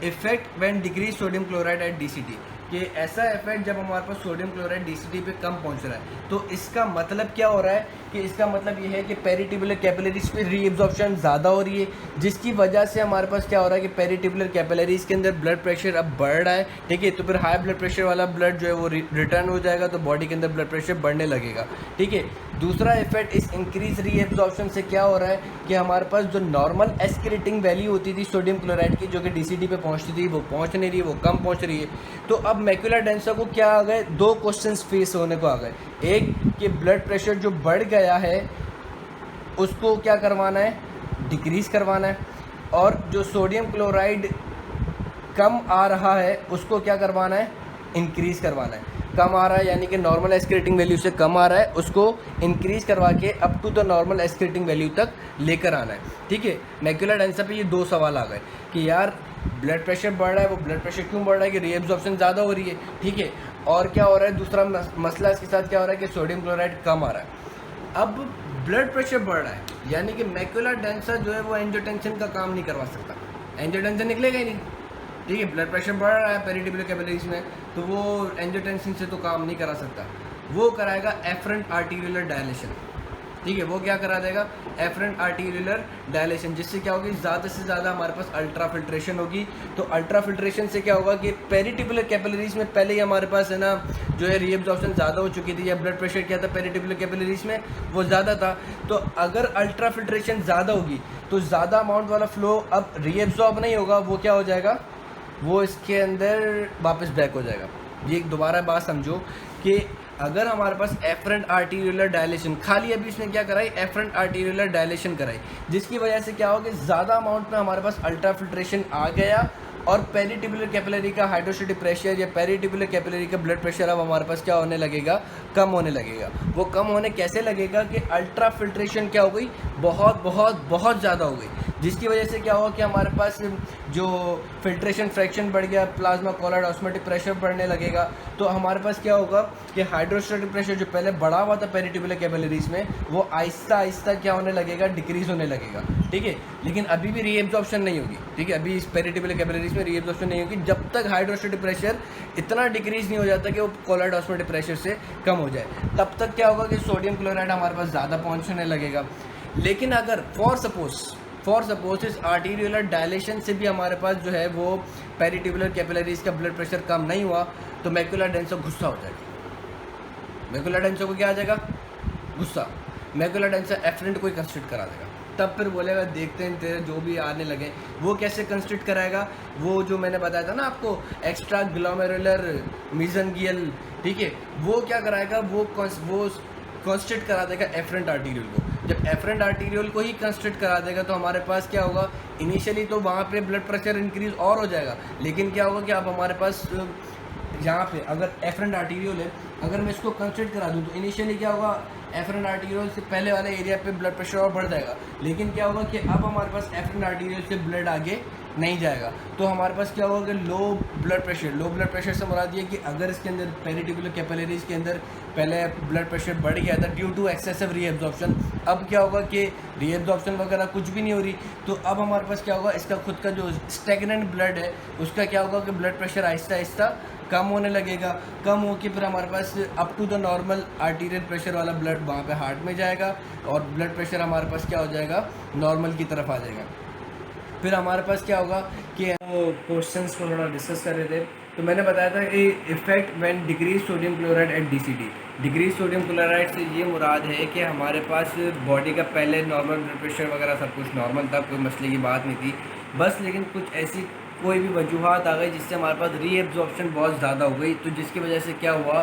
effect when decrease sodium chloride at DCT, कि ऐसा इफेक्ट जब हमारे पास सोडियम क्लोराइड डीसीटी पे कम पहुंच रहा है। तो इसका मतलब क्या हो रहा है कि इसका मतलब ये है कि पेरिट्यूबुलर कैपिलरीज पे रीएब्जॉर्प्शन ज़्यादा हो रही है, जिसकी वजह से हमारे पास क्या हो रहा है कि पेरिट्यूबुलर कैपिलरीज के अंदर ब्लड प्रेशर अब बढ़ रहा है। ठीक है, तो फिर हाई ब्लड प्रेशर वाला ब्लड जो है वो रिटर्न हो जाएगा, तो बॉडी के अंदर ब्लड प्रेशर बढ़ने लगेगा। ठीक है, दूसरा इफेक्ट इस इंक्रीज रीएब्जॉर्प्शन से क्या हो रहा है कि हमारे पास जो नॉर्मल एक्सक्रीटिंग वैल्यू होती थी सोडियम क्लोराइड की, जो कि डीसीटी पे पहुंचती थी, वो पहुंच नहीं रही है, वो कम पहुंच रही है। तो अब मैकुलर डेंसा को क्या आ गए, दो क्वेश्चंस फेस होने को आ गए। एक कि ब्लड प्रेशर जो बढ़ गया है उसको क्या करवाना है, डिक्रीज करवाना है, और जो सोडियम क्लोराइड कम आ रहा है उसको क्या करवाना है, इंक्रीज़ करवाना है। कम आ रहा है यानी कि नॉर्मल एक्सक्रीटिंग वैल्यू से कम आ रहा है, उसको इंक्रीज़ करवा के up to the normal excreting value तक लेकर आना है। ठीक है, मैकुलर डेंसा पे ये दो सवाल आ गए कि यार ब्लड प्रेशर बढ़ रहा है, वो ब्लड प्रेशर क्यों बढ़ रहा है, कि रीएब्जॉर्प्शन ज़्यादा हो रही है। ठीक है, और क्या हो रहा है, दूसरा मसला इसके साथ क्या हो रहा है कि सोडियम क्लोराइड कम आ रहा है। अब ब्लड प्रेशर बढ़ रहा है यानी कि मैकुलर डेंसा जो है वो एंजियोटेंसिन का काम नहीं करवा सकता, एंजियोटेंसिन निकलेगा ही नहीं। ठीक है, ब्लड प्रेशर बढ़ रहा है पेरिट्यूबुलर कैपिलरीज में, तो वो एंजियोटेंसिन से तो काम नहीं करा सकता, वो कराएगा एफरेंट आर्टीरियल डायलेशन। ठीक है, वो क्या करा देगा, एफरेंट आर्टीरियल डायलेशन, जिससे क्या होगी, ज़्यादा से ज़्यादा हमारे पास अल्ट्रा फिल्ट्रेशन होगी। तो अल्ट्रा फिल्ट्रेशन से क्या होगा कि पेरिट्यूबुलर कैपिलरीज में पहले ही हमारे पास है ना जो है रीएब्जॉर्प्शन ज़्यादा हो चुकी थी, या ब्लड प्रेशर क्या था पेरिट्यूबुलर कैपिलरीज में वो ज़्यादा था। तो अगर अल्ट्रा फिल्ट्रेशन ज़्यादा होगी तो ज़्यादा अमाउंट वाला फ्लो अब रीएब्जॉर्ब नहीं होगा, वो क्या हो जाएगा, वो इसके अंदर वापस बैक हो जाएगा। ये दोबारा बात समझो कि अगर हमारे पास एफरेंट आर्टीरियल डायलेशन, खाली अभी इसने क्या कराई, एफरेंट आर्टीरियल डायलेशन कराई, जिसकी वजह से क्या हो कि ज़्यादा अमाउंट में हमारे पास अल्ट्रा फिल्ट्रेशन आ गया, और पेरिट्यूबुलर कैपिलरी का हाइड्रोस्टैटिक प्रेशर या पेरिट्यूबुलर कैपिलरी का ब्लड प्रेशर अब हमारे पास क्या होने लगेगा, कम होने लगेगा। वो कम होने कैसे लगेगा कि अल्ट्रा फिल्ट्रेशन क्या हो गई, बहुत बहुत बहुत ज़्यादा हो गई, जिसकी वजह से क्या होगा कि हमारे पास जो फिल्ट्रेशन फ्रैक्शन बढ़ गया, प्लाज्मा कोलाइड ऑस्मोटिक प्रेशर बढ़ने लगेगा। तो हमारे पास क्या होगा कि हाइड्रोस्टैटिक प्रेशर जो पहले बढ़ा हुआ था पेरिट्यूबुलर कैपिलरीज में, वो आहिस्ता आहिस्ता क्या होने लगेगा, डिक्रीज होने लगेगा। ठीक है, लेकिन अभी भी रीएब्जॉर्प्शन नहीं होगी। ठीक है, अभी इस पेरिट्यूबुलर कैपिलरीज में रीएब्जॉर्प्शन नहीं होगी जब तक हाइड्रोस्टैटिक प्रेशर इतना डिक्रीज नहीं हो जाता कि वो कोलाइड ऑस्मोटिक प्रेशर से कम हो जाए। तब तक क्या होगा कि सोडियम क्लोराइड हमारे पास ज़्यादा पहुँचने लगेगा। लेकिन अगर फॉर सपोज इस आर्टीरियल डायलेशन से भी हमारे पास जो है वो पेरिट्यूबुलर कैपिलरीज का ब्लड प्रेशर कम नहीं हुआ, तो मैकुलर डेंसा गुस्सा हो जाएगा। मैकुलर डेंसा को क्या आ जाएगा, गुस्सा। मैकुलर डेंसा एफरेंट को ही कंस्टिट्यूट करा देगा, तब फिर बोलेगा देखते हैं तेरे जो भी आने लगे। वो कैसे कंस्ट्रक्ट कराएगा, वो जो मैंने बताया था ना आपको, एक्स्ट्रा ग्लोमेरुलर मीजनगियल, ठीक है, वो क्या कराएगा, वो कंस्ट्रक्ट करा देगा एफरेंट आर्टीरियल को। जब एफरेंट आर्टीरियल को ही कंस्ट्रक्ट करा देगा तो हमारे पास क्या होगा, इनिशियली तो वहाँ पे ब्लड प्रेशर इंक्रीज और हो जाएगा, लेकिन क्या होगा कि अब हमारे पास यहाँ पे अगर एफरेंट आर्टीरियल है, अगर मैं इसको कंस्ट्रक्ट करा दूँ तो इनिशियली क्या होगा, एफरेंट आर्टीरियल से पहले वाले एरिया पे ब्लड प्रेशर और बढ़ जाएगा, लेकिन क्या होगा कि अब हमारे पास एफरेंट आर्टीरियल से ब्लड आगे नहीं जाएगा, तो हमारे पास क्या होगा कि लो ब्लड प्रेशर से मुराद ये कि अगर इसके अंदर पेरिट्यूबुलर कैपिलरीज के अंदर पहले ब्लड प्रेशर बढ़ गया था ड्यू टू एक्सेसिव रीएब्जॉर्प्शन, अब क्या होगा कि रीएब्जॉर्प्शन वगैरह कुछ भी नहीं हो रही, तो अब हमारे पास क्या होगा, इसका खुद का जो स्टैग्नेंट ब्लड है उसका क्या होगा कि ब्लड प्रेशर आहिस्ता आहिस्ता कम होने लगेगा, कम हो के फिर हमारे पास up to the normal arterial pressure वाला ब्लड वहाँ पे हार्ट में जाएगा और ब्लड प्रेशर हमारे पास क्या हो जाएगा, नॉर्मल की तरफ आ जाएगा। फिर हमारे पास क्या होगा कि क्वेश्चंस को थोड़ा डिस्कस कर रहे थे, तो मैंने बताया था कि effect when decrease sodium chloride at DCT. Decrease sodium chloride से ये मुराद है कि हमारे पास बॉडी का पहले नॉर्मल ब्लड प्रेशर वगैरह सब कुछ नॉर्मल था, कोई मसले की बात नहीं थी, बस लेकिन कुछ ऐसी कोई भी वजूहत आ गई जिससे हमारे पास रीएब्जॉर्प्शन बहुत ज़्यादा हो गई, तो जिसकी वजह से क्या हुआ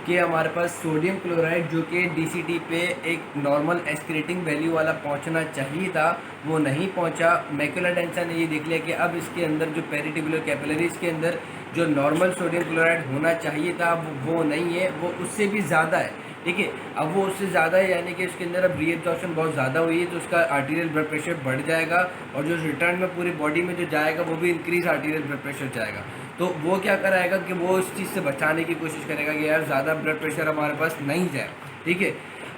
कि हमारे पास सोडियम क्लोराइड जो कि डीसीटी पे एक नॉर्मल एस्क्रेटिंग वैल्यू वाला पहुंचना चाहिए था वो नहीं पहुंचा। मैकुलर डेंसा ने ये देख लिया कि अब इसके अंदर जो पेरिट्यूबुलर कैपिलरीज के अंदर जो नॉर्मल सोडियम क्लोराइड होना चाहिए था वो नहीं है, वो उससे भी ज़्यादा है, ठीक है। अब वो उससे ज़्यादा है यानी कि उसके अंदर अब रीएब्जॉर्प्शन बहुत ज़्यादा हुई है, तो उसका आर्टीरियल ब्लड प्रेशर बढ़ जाएगा और जो रिटर्न में पूरी बॉडी में जो जाएगा वो भी इंक्रीज आर्टीरियल ब्लड प्रेशर जाएगा। तो वो क्या कराएगा कि वो इस चीज़ से बचाने की कोशिश करेगा कि यार ज़्यादा ब्लड प्रेशर हमारे पास नहीं जाए, ठीक है।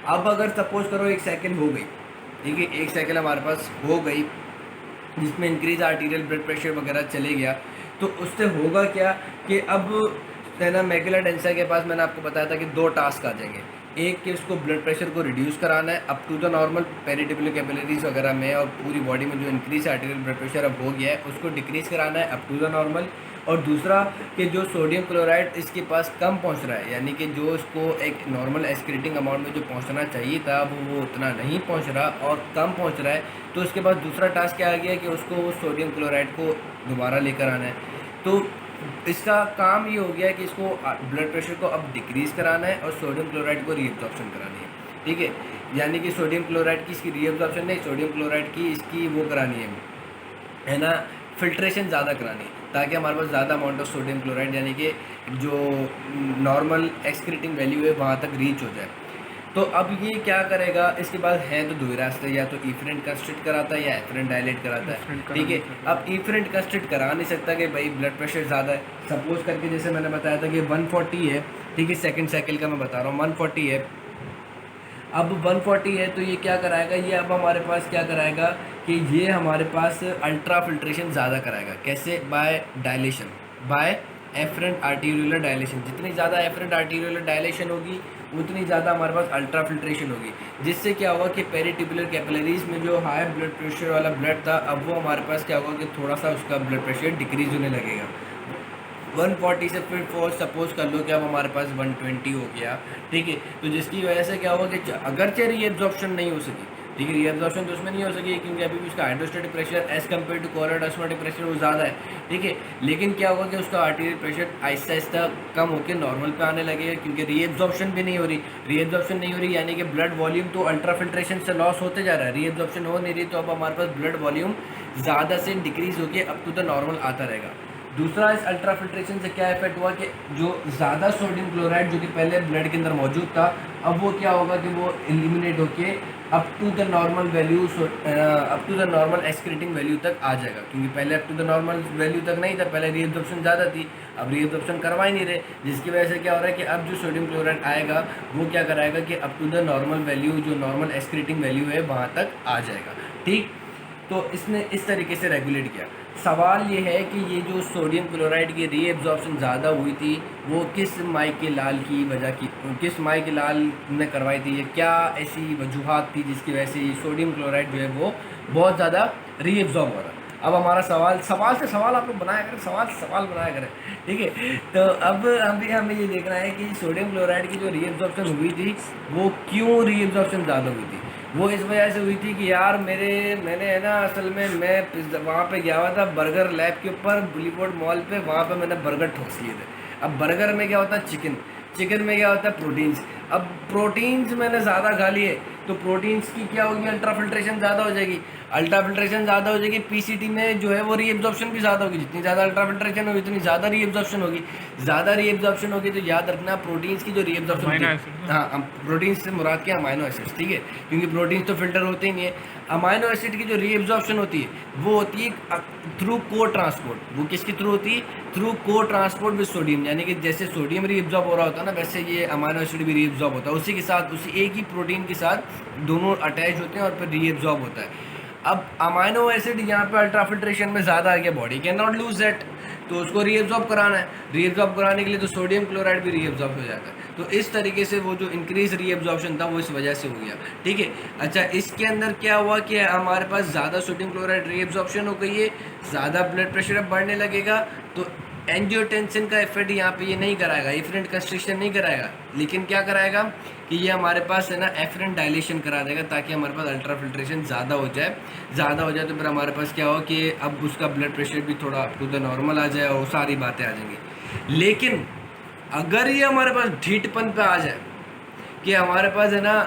अब अगर सपोज करो 1 सेकेंड हो गई, ठीक है, 1 सेकेंड हमारे पास हो गई जिसमें इंक्रीज आर्टीरियल ब्लड प्रेशर वगैरह चले गया, तो उससे होगा क्या कि अब है ना, मैकुलर डेंसा के पास मैंने आपको बताया था कि 2 टास्क आ जाएंगे। एक कि उसको ब्लड प्रेशर को रिड्यूस कराना है up to the normal peritubular capillaries वगैरह में, और पूरी बॉडी में जो इंक्रीज आर्टीरियल ब्लड प्रेशर अब हो गया है उसको डिक्रीज़ कराना है अप टू द नॉर्मल। और दूसरा कि जो सोडियम क्लोराइड इसके पास कम पहुंच रहा है, यानी कि जो इसको एक नॉर्मल एक्सक्रीटिंग अमाउंट में जो पहुंचना चाहिए था वो उतना नहीं पहुंच रहा और कम पहुंच रहा है, तो उसके बाद दूसरा टास्क क्या आ गया कि उसको वो सोडियम क्लोराइड को दोबारा लेकर आना है। तो इसका काम ये हो गया कि इसको ब्लड प्रेशर को अब डिक्रीज़ कराना है और सोडियम क्लोराइड को रीअब्जॉर्प्शन करानी है, ठीक है। यानी कि सोडियम क्लोराइड की इसकी रीअब्जॉर्प्शन नहीं, सोडियम क्लोराइड की इसकी वो करानी है ना, फिल्ट्रेशन ज़्यादा करानी है, ताकि हमारे पास ज़्यादा अमाउंट ऑफ सोडियम क्लोराइड यानी कि जो नॉर्मल एक्सक्रीटिंग वैल्यू है वहाँ तक रीच हो जाए। तो अब ये क्या करेगा, इसके बाद है तो दो रास्ते, या तो इफरेंट कंस्ट्रक्ट कराता है या एफरेंट डायलेट कराता है, ठीक है। अब इफरेंट कंस्ट्रक्ट करा नहीं सकता कि भाई ब्लड प्रेशर ज़्यादा है, सपोज करके जैसे मैंने बताया था कि 140 है, ठीक है, सेकंड साइकिल का मैं बता रहा हूँ 140 है। अब 140 है तो ये क्या कराएगा, ये अब हमारे पास क्या कराएगा कि ये हमारे पास अल्ट्रा फिल्ट्रेशन ज़्यादा कराएगा। कैसे? By dilation, by efferent arteriolar dilation. जितनी ज़्यादा एफरेंट आर्टीरियुलर डायलेशन होगी उतनी ज़्यादा हमारे पास अल्ट्रा फिल्ट्रेशन होगी, जिससे क्या होगा कि पेरिट्यूबुलर कैपिलरीज में जो हाई ब्लड प्रेशर वाला ब्लड था अब वो हमारे पास क्या होगा कि थोड़ा सा उसका ब्लड प्रेशर डिक्रीज होने लगेगा। 140 से फिर फोर सपोज कर लो कि अब हमारे पास 120 हो गया, ठीक है। तो जिसकी वजह से क्या होगा कि अगरचे रीएब्जॉर्प्शन नहीं हो सकी, ठीक है, रीएब्जॉर्प्शन तो उसमें नहीं हो सकी क्योंकि अभी भी उसका hydrostatic pressure as compare to coronary osmotic pressure वो ज़्यादा है, ठीक है। लेकिन क्या होगा कि उसका आर्टीरियल प्रेशर आहिस्ता आहिस्ता कम होकर नॉर्मल पे आने लगेगा क्योंकि रीएब्जॉर्प्शन भी नहीं हो रही। रीएब्जॉर्प्शन नहीं हो रही यानी कि ब्लड वॉल्यूम तो अल्ट्रा फिल्ट्रेशन से लॉस होते जा रहा है, रीएब्जॉर्प्शन हो नहीं रही, तो अब हमारे पास ब्लड वॉल्यूम ज़्यादा से डिक्रीज़ होकर अप टू द नॉर्मल आता रहेगा। दूसरा, इस अल्ट्रा फिल्ट्रेशन से क्या इफेक्ट हुआ कि जो ज़्यादा सोडियम क्लोराइड जो कि पहले ब्लड के अंदर मौजूद था अब वो क्या होगा कि वो एलिमिनेट होके up to the normal value, up to the normal excreting value तक आ जाएगा। क्योंकि पहले up to the normal value तक नहीं था, पहले रीअब्जॉर्प्शन ज़्यादा थी, अब रीअब्जॉर्प्शन करवा ही नहीं रहे, जिसकी वजह से क्या हो रहा है कि अब जो सोडियम क्लोराइड आएगा वो क्या कराएगा कि up to the normal value, जो नॉर्मल एक्सक्रीटिंग वैल्यू है वहाँ तक आ जाएगा, ठीक। तो इसने इस तरीके से रेगुलेट किया। सवाल ये है कि ये जो सोडियम क्लोराइड की रीएब्जॉर्प्शन ज़्यादा हुई थी वो किस माइके लाल की वजह की, किस माइके लाल ने करवाई थी, ये क्या ऐसी वजूहत थी जिसकी वजह से ये सोडियम क्लोराइड जो है वो बहुत ज़्यादा रीएब्जॉर्ब हो रहा है। अब हमारा सवाल से सवाल आप लोग बनाया करें, सवाल बनाया करें, ठीक है। तो अब हमें ये देखना है कि सोडियम क्लोराइड की जो रीएब्जॉर्प्शन हुई थी वो क्यों रीएब्जॉर्प्शन ज़्यादा हुई थी। वो इस वजह से हुई थी कि यार मैंने है ना, असल में मैं वहाँ पे गया हुआ था बर्गर लैब के ऊपर बुलीवुड मॉल पे, वहाँ पे मैंने बर्गर ठोस लिए थे। अब बर्गर में क्या होता है, चिकन, चिकन में क्या होता है, प्रोटीन्स। अब प्रोटीन्स मैंने ज़्यादा खा लिए, तो प्रोटीन्स की क्या होगी, अल्ट्रा फिल्ट्रेशन ज़्यादा हो जाएगी। अल्ट्रा फिल्ट्रेशन ज़्यादा हो जाएगी, पीसीटी में जो है वो रीएब्जॉर्प्शन भी ज़्यादा होगी। जितनी ज़्यादा अल्ट्रा फिल्ट्रेशन होगी उतनी ज़्यादा रीएब्जॉर्प्शन होगी। ज़्यादा रीएब्जॉर्प्शन होगी तो याद रखना प्रोटीन्स की जो रीएब्जॉर्प्शन होती है, हाँ, प्रोटीन्स से मुराद क्या, अमाइनो एसिड्स, ठीक है, क्योंकि प्रोटीन्स तो फिल्टर होते ही नहीं है। अमाइनो एसिड की जो रीएब्जॉर्प्शन होती है वो होती है थ्रू को ट्रांसपोर्ट। वो किसके थ्रू होती है, थ्रू को ट्रांसपोर्ट विद सोडियम, यानी कि जैसे सोडियम रीएब्जॉर्ब हो रहा होता है ना, वैसे ये अमाइनो एसिड भी रीएब्जॉर्ब होता है। उसी के साथ, उसी एक ही प्रोटीन के साथ दोनों अटैच होते हैं और फिर रीएब्जॉर्ब होता है। अब अमाइनो एसिड यहाँ पे अल्ट्रा फिल्ट्रेशन में ज़्यादा आ गया, body can not lose that, तो उसको रीएब्जॉर्ब कराना है। रीएब्जॉर्ब कराने के लिए तो सोडियम क्लोराइड भी रीएब्जॉर्ब हो जाता है। तो इस तरीके से वो जो इंक्रीज रीएब्जॉर्प्शन था वो इस वजह से हो गया, ठीक है। अच्छा, इसके अंदर क्या हुआ कि हमारे पास ज़्यादा सोडियम क्लोराइड रीएब्जॉर्प्शन हो गई है, ज़्यादा ब्लड प्रेशर अब बढ़ने लगेगा, तो एंजियोटेंसिन का इफेक्ट यहाँ पे ये नहीं कराएगा, एफरेंट कंस्ट्रिक्शन नहीं कराएगा, लेकिन क्या कराएगा कि ये हमारे पास है ना एफरेंट डायलेशन करा देगा, ताकि हमारे पास अल्ट्रा फिल्ट्रेशन ज़्यादा हो जाए। ज़्यादा हो जाए तो फिर हमारे पास क्या हो कि अब उसका ब्लड प्रेशर भी थोड़ा अप टू द नॉर्मल आ जाए और सारी बातें आ जाएंगी। लेकिन अगर ये हमारे पास ढीठपन पे आ जाए कि हमारे पास है ना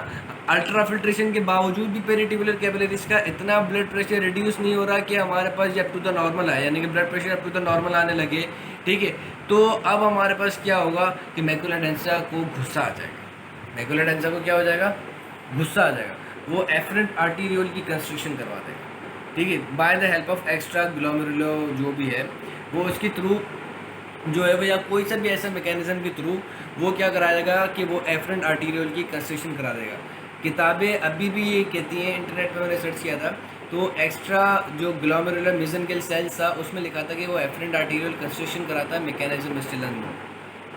अल्ट्रा फिल्ट्रेशन के बावजूद भी पेरिटिकुलर कैपिलरीज का इतना ब्लड प्रेशर रिड्यूस नहीं हो रहा कि हमारे पास ये अप टू द नॉर्मल आए, यानी कि blood pressure up to the normal आने लगे, ठीक है, तो अब हमारे पास क्या होगा कि मैकुला डेंसा को गुस्सा आ जाएगा। मैकुला डेंसा को क्या हो जाएगा, गुस्सा आ जाएगा। वो एफरेंट आर्टीरियोल की कंस्ट्रक्शन करवा देगा, ठीक है, by the help of extra glomerulo जो भी है वो उसके थ्रू जो है वो, या कोई सा भी ऐसा मैकेनिज्म के थ्रू वो क्या करा देगा कि वो एफरेंट आर्टीरियोल की कंस्ट्रक्शन करा देगा। किताबें अभी भी ये कहती हैं, इंटरनेट पर मैंने सर्च किया था तो एक्स्ट्रा जो ग्लोमेरुलर मेसेंकियल सेल्स था उसमें लिखा था कि वो एफरेंट आर्टीरियल कंस्ट्रक्शन कराता है, मैकेनिज्म स्टिल अननोन।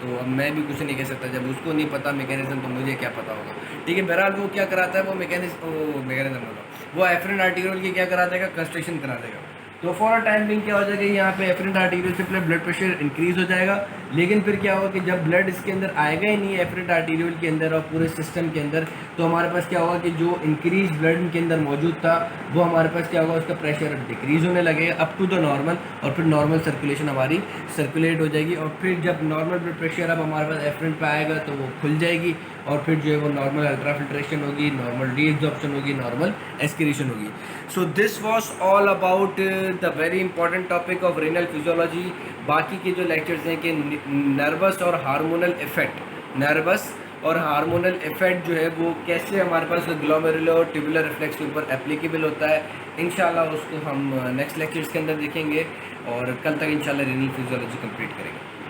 तो अब मैं भी कुछ नहीं कह सकता, जब उसको नहीं पता मैकेनिज्म तो मुझे क्या पता होगा, ठीक है। बहरहाल वो क्या कराता है, वो मैकेनिज्म होगा, वो एफरेंट आर्टीरियल की क्या करा देगा, कंस्ट्रक्शन करा देगा। तो फॉर अ टाइम बिंग क्या हो जाएगा, यहाँ पे एफरेंट आर्टीरियल से ब्लड प्रेशर इंक्रीज हो जाएगा। लेकिन फिर क्या होगा कि जब ब्लड इसके अंदर आएगा ही नहीं एफरेंट आर्टीरियल के अंदर और पूरे सिस्टम के अंदर, तो हमारे पास क्या होगा कि जो इंक्रीज ब्लड के अंदर मौजूद था वो हमारे पास क्या होगा, उसका प्रेशर डिक्रीज होने लगेगा अप टू द नॉर्मल, और फिर नॉर्मल सर्कुलेशन हमारी सर्कुलेट हो जाएगी। और फिर जब नॉर्मल ब्लड प्रेशर अब हमारे पास एफरेंट पे आएगा तो वो खुल जाएगी, और फिर जो है वो नॉर्मल अल्ट्रा फिल्ट्रेशन होगी, नॉर्मल रीएब्जॉर्प्शन होगी, नॉर्मल एस्किरेशन होगी। So this was all about the very important topic of renal physiology. बाकी के जो लेक्चर्स हैं कि नर्वस और हार्मोनल इफेक्ट, नर्वस और हार्मोनल इफेक्ट जो है वो कैसे हमारे पास ग्लोमेरुलो ट्यूबुलर रिफ्लेक्स के ऊपर एप्लीकेबल होता है, इंशाल्लाह उसको हम नेक्स्ट लेक्चर्स के अंदर देखेंगे, और कल तक इंशाल्लाह रेनल फिजियोलॉजी कंप्लीट करेंगे।